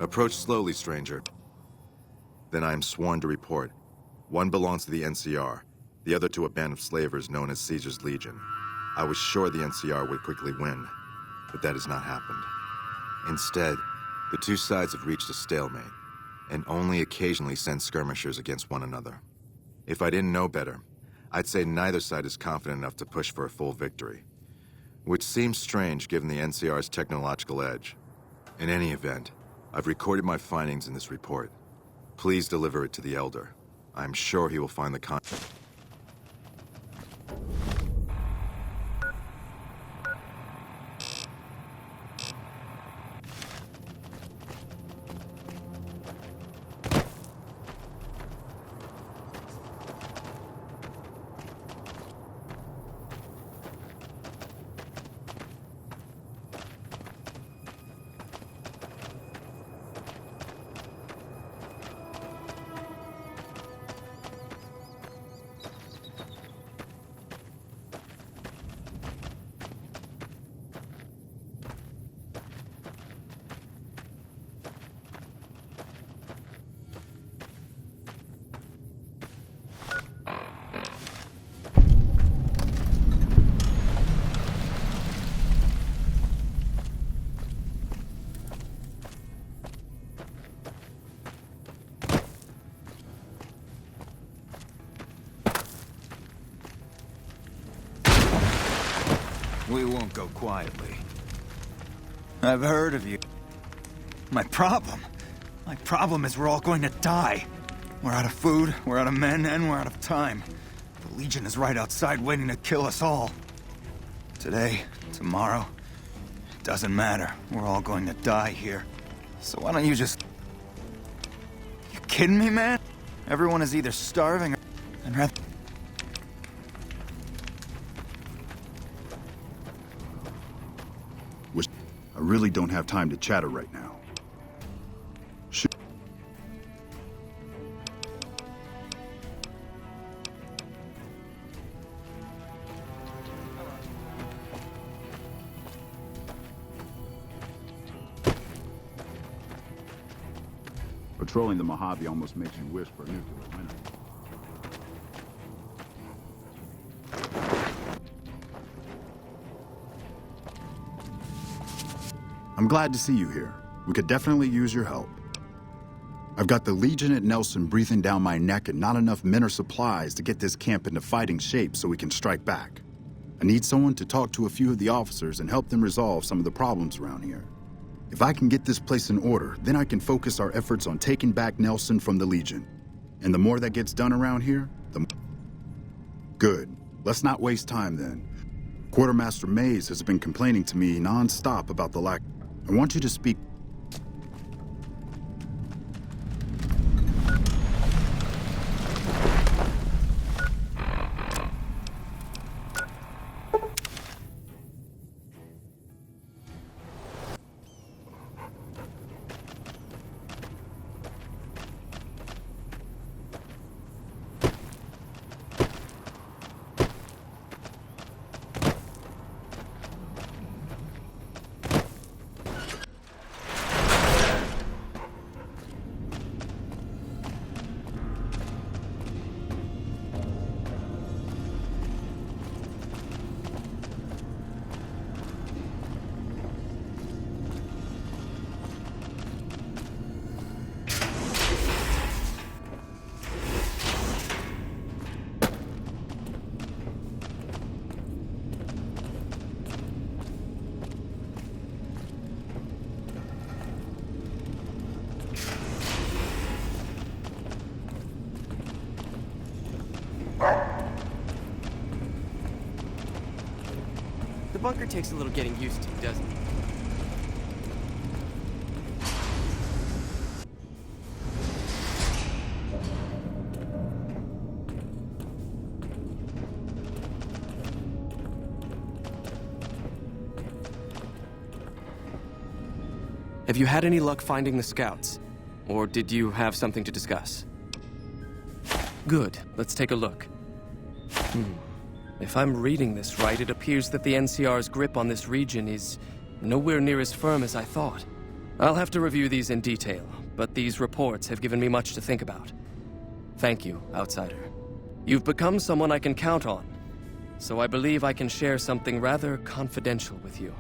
Approach slowly, stranger. Then I am sworn to report. One belongs to the NCR, the other to a band of slavers known as Caesar's Legion. I was sure the NCR would quickly win, but that has not happened. Instead, the two sides have reached a stalemate, and only occasionally send skirmishers against one another. If I didn't know better, I'd say neither side is confident enough to push for a full victory. Which seems strange given the NCR's technological edge. In any event, I've recorded my findings in this report. Please deliver it to the Elder. I'm sure he will find the con- We won't go quietly. I've heard of you. My problem is we're all going to die. We're out of food, we're out of men, and we're out of time. The Legion is right outside waiting to kill us all. Today, tomorrow, it doesn't matter. We're all going to die here. So why don't you just... You kidding me, man? Everyone is either starving or... I'd rather... I really don't have time to chatter right now. Patrolling the Mojave almost makes you wish for a nuclear winter. I'm glad to see you here. We could definitely use your help. I've got the Legion at Nelson breathing down my neck and not enough men or supplies to get this camp into fighting shape so we can strike back. I need someone to talk to a few of the officers and help them resolve some of the problems around here. If I can get this place in order, then I can focus our efforts on taking back Nelson from the Legion. And the more that gets done around here, the more... Good. Let's not waste time then. Quartermaster Mays has been complaining to me non-stop about the lack... I want you to speak... The bunker takes a little getting used to, doesn't it? Have you had any luck finding the scouts? Or did you have something to discuss? Good. Let's take a look. If I'm reading this right, it appears that the NCR's grip on this region is nowhere near as firm as I thought. I'll have to review these in detail, but these reports have given me much to think about. Thank you, Outsider. You've become someone I can count on, so I believe I can share something rather confidential with you.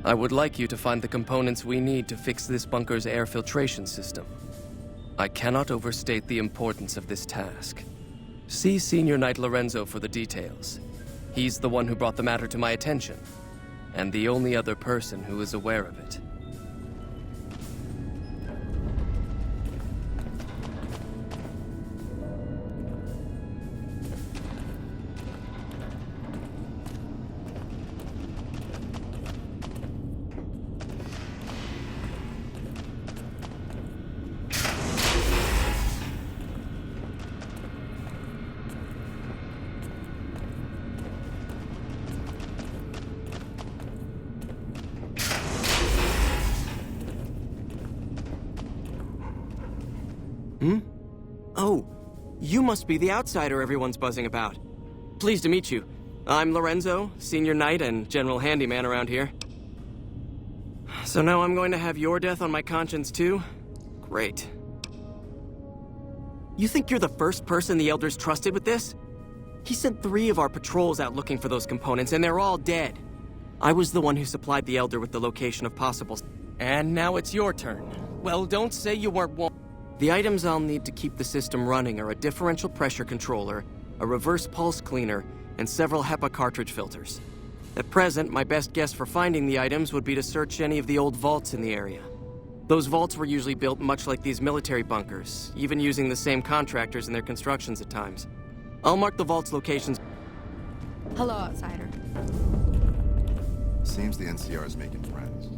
I would like you to find the components we need to fix this bunker's air filtration system. I cannot overstate the importance of this task. See Senior Knight Lorenzo for the details. He's the one who brought the matter to my attention, and the only other person who is aware of it. Hmm? Oh, you must be the outsider everyone's buzzing about. Pleased to meet you. I'm Lorenzo, senior knight and general handyman around here. So now I'm going to have your death on my conscience too? Great. You think you're the first person the Elders trusted with this? He sent 3 of our patrols out looking for those components, and they're all dead. I was the one who supplied the Elder with the location of possibles. And now it's your turn. Well, don't say you weren't The items I'll need to keep the system running are a differential pressure controller, a reverse pulse cleaner, and several HEPA cartridge filters. At present, my best guess for finding the items would be to search any of the old vaults in the area. Those vaults were usually built much like these military bunkers, even using the same contractors in their constructions at times. I'll mark the vault's locations. Hello, outsider. Seems the NCR is making friends.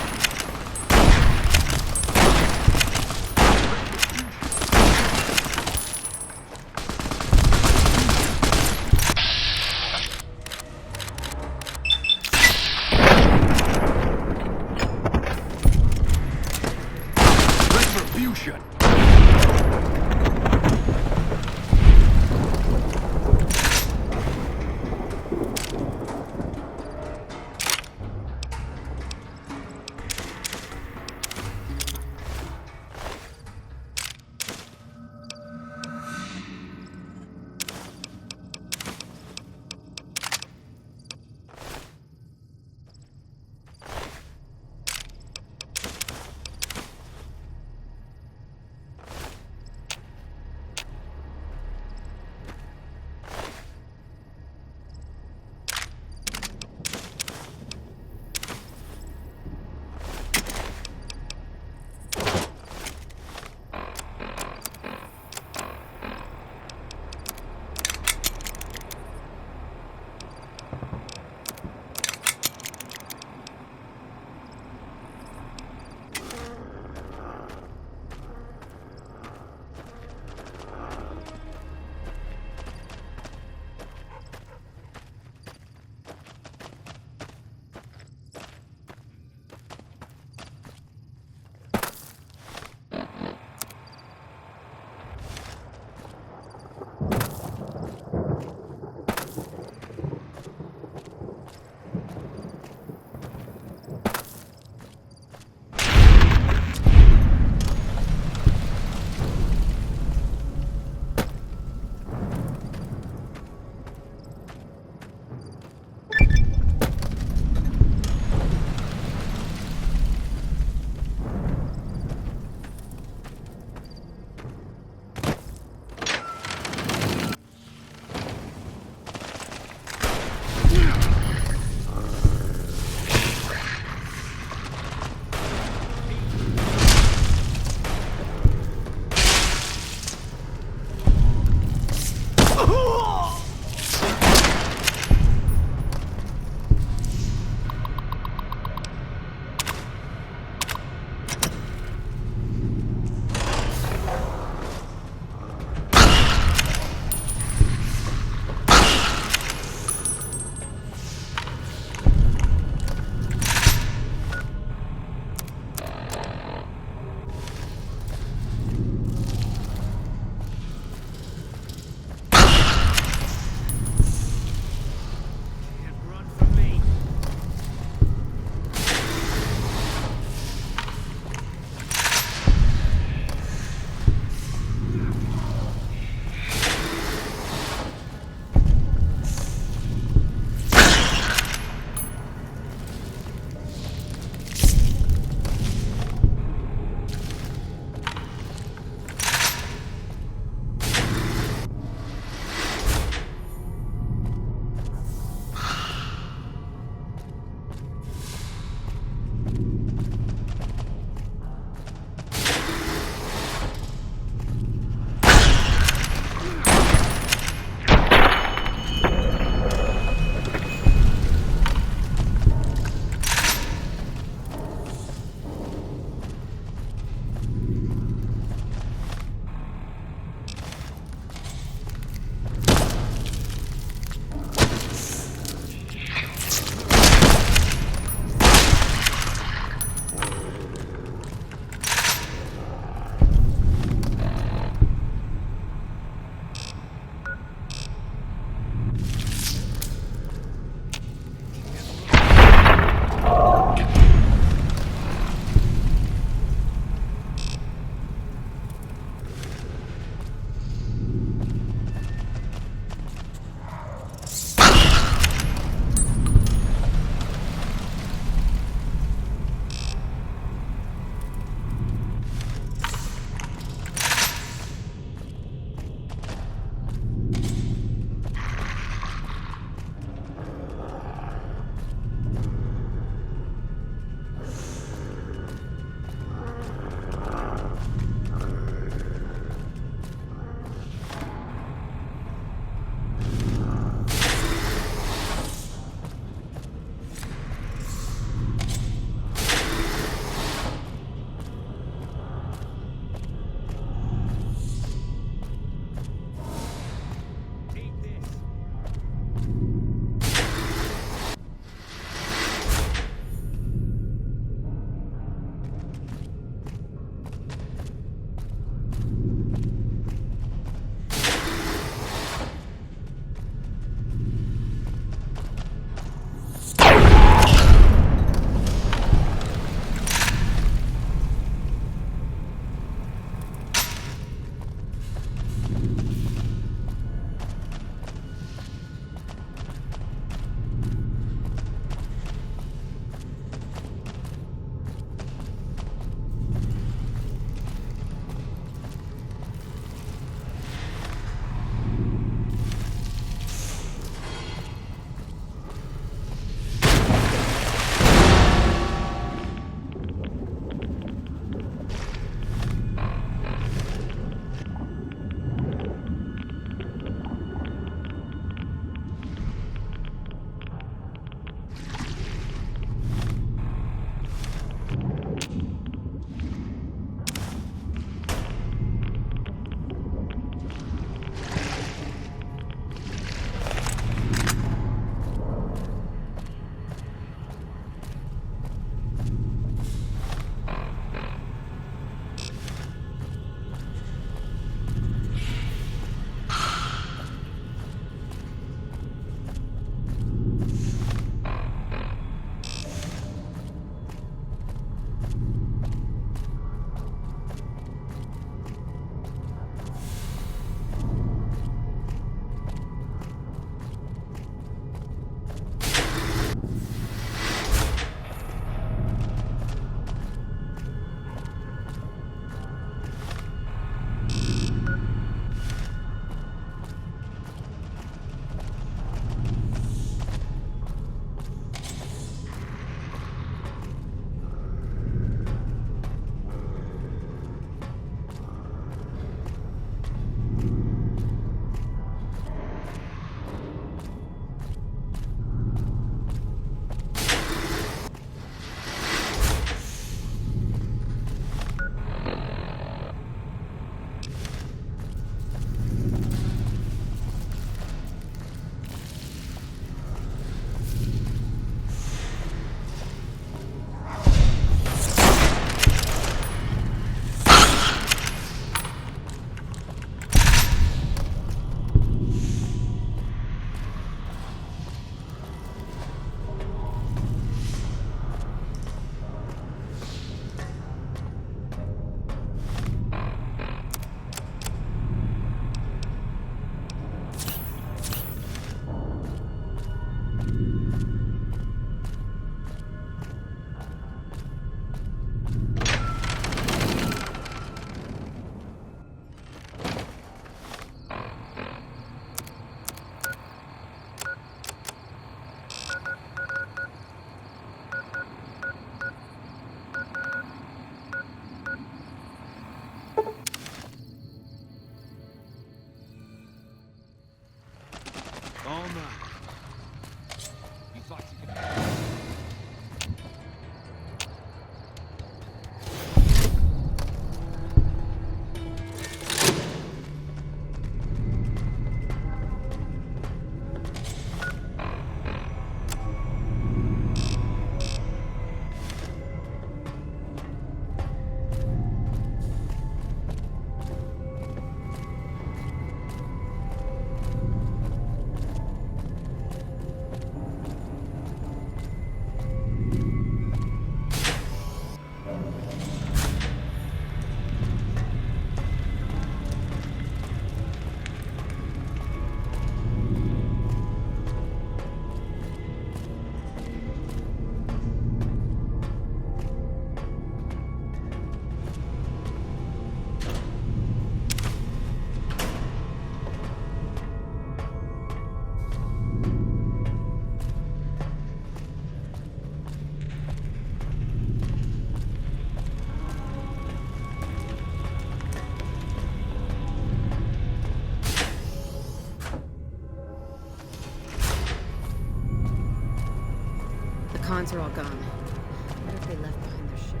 Cons are all gone. What if they left behind their ship?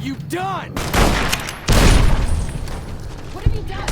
You done? What have you done?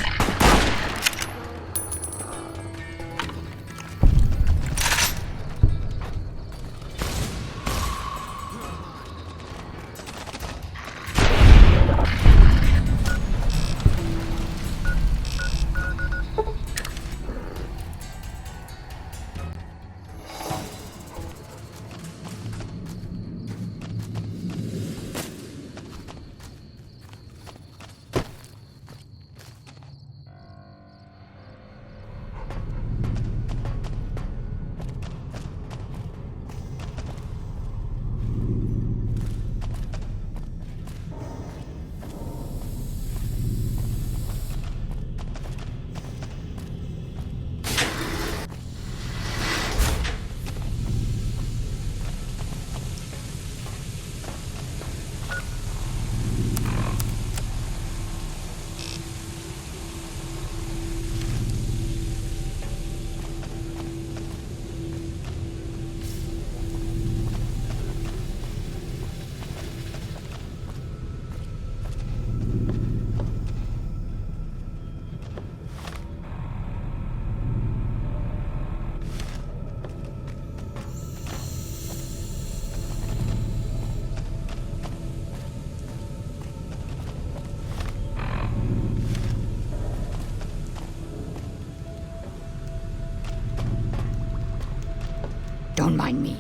Don't mind me.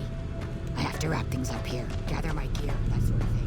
I have to wrap things up here, gather my gear, that sort of thing.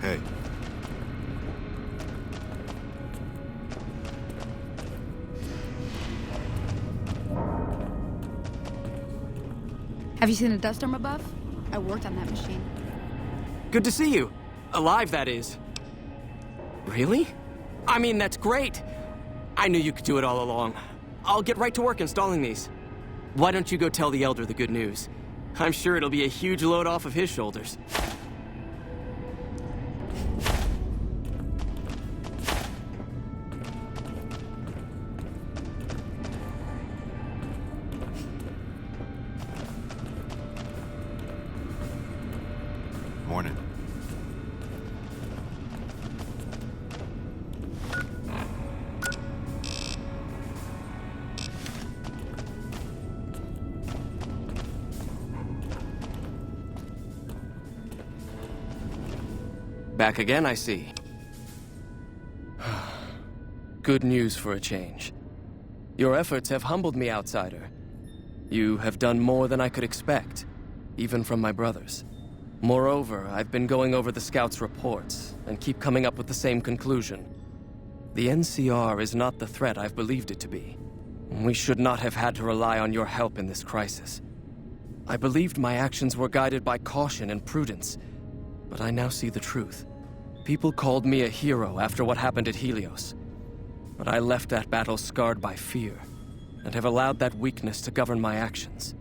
Hey. Have you seen a dust storm above? I worked on that machine. Good to see you. Alive, that is. Really? I mean, that's great. I knew you could do it all along. I'll get right to work installing these. Why don't you go tell the Elder the good news? I'm sure it'll be a huge load off of his shoulders. Morning. Back again, I see. Good news for a change. Your efforts have humbled me, outsider. You have done more than I could expect, even from my brothers. Moreover, I've been going over the scouts' reports, and keep coming up with the same conclusion. The NCR is not the threat I've believed it to be. We should not have had to rely on your help in this crisis. I believed my actions were guided by caution and prudence, but I now see the truth. People called me a hero after what happened at Helios. But I left that battle scarred by fear, and have allowed that weakness to govern my actions.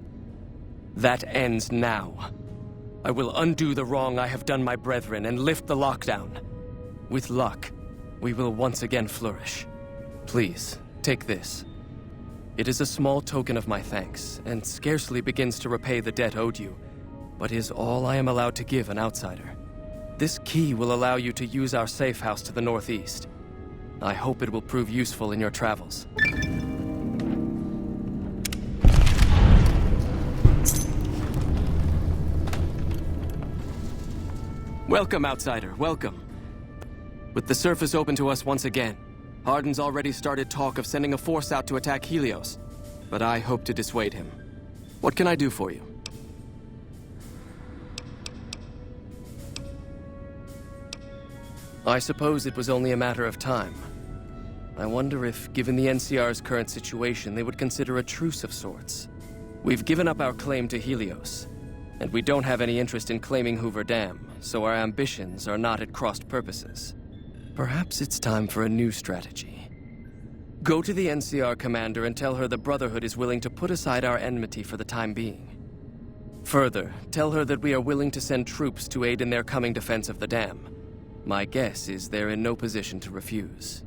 That ends now. I will undo the wrong I have done my brethren and lift the lockdown. With luck, we will once again flourish. Please, take this. It is a small token of my thanks, and scarcely begins to repay the debt owed you, but is all I am allowed to give an outsider. This key will allow you to use our safe house to the northeast. I hope it will prove useful in your travels. Welcome, outsider, welcome. With the surface open to us once again, Hardin's already started talk of sending a force out to attack Helios, but I hope to dissuade him. What can I do for you? I suppose it was only a matter of time. I wonder if, given the NCR's current situation, they would consider a truce of sorts. We've given up our claim to Helios, and we don't have any interest in claiming Hoover Dam, so our ambitions are not at crossed purposes. Perhaps it's time for a new strategy. Go to the NCR commander and tell her the Brotherhood is willing to put aside our enmity for the time being. Further, tell her that we are willing to send troops to aid in their coming defense of the dam. My guess is they're in no position to refuse.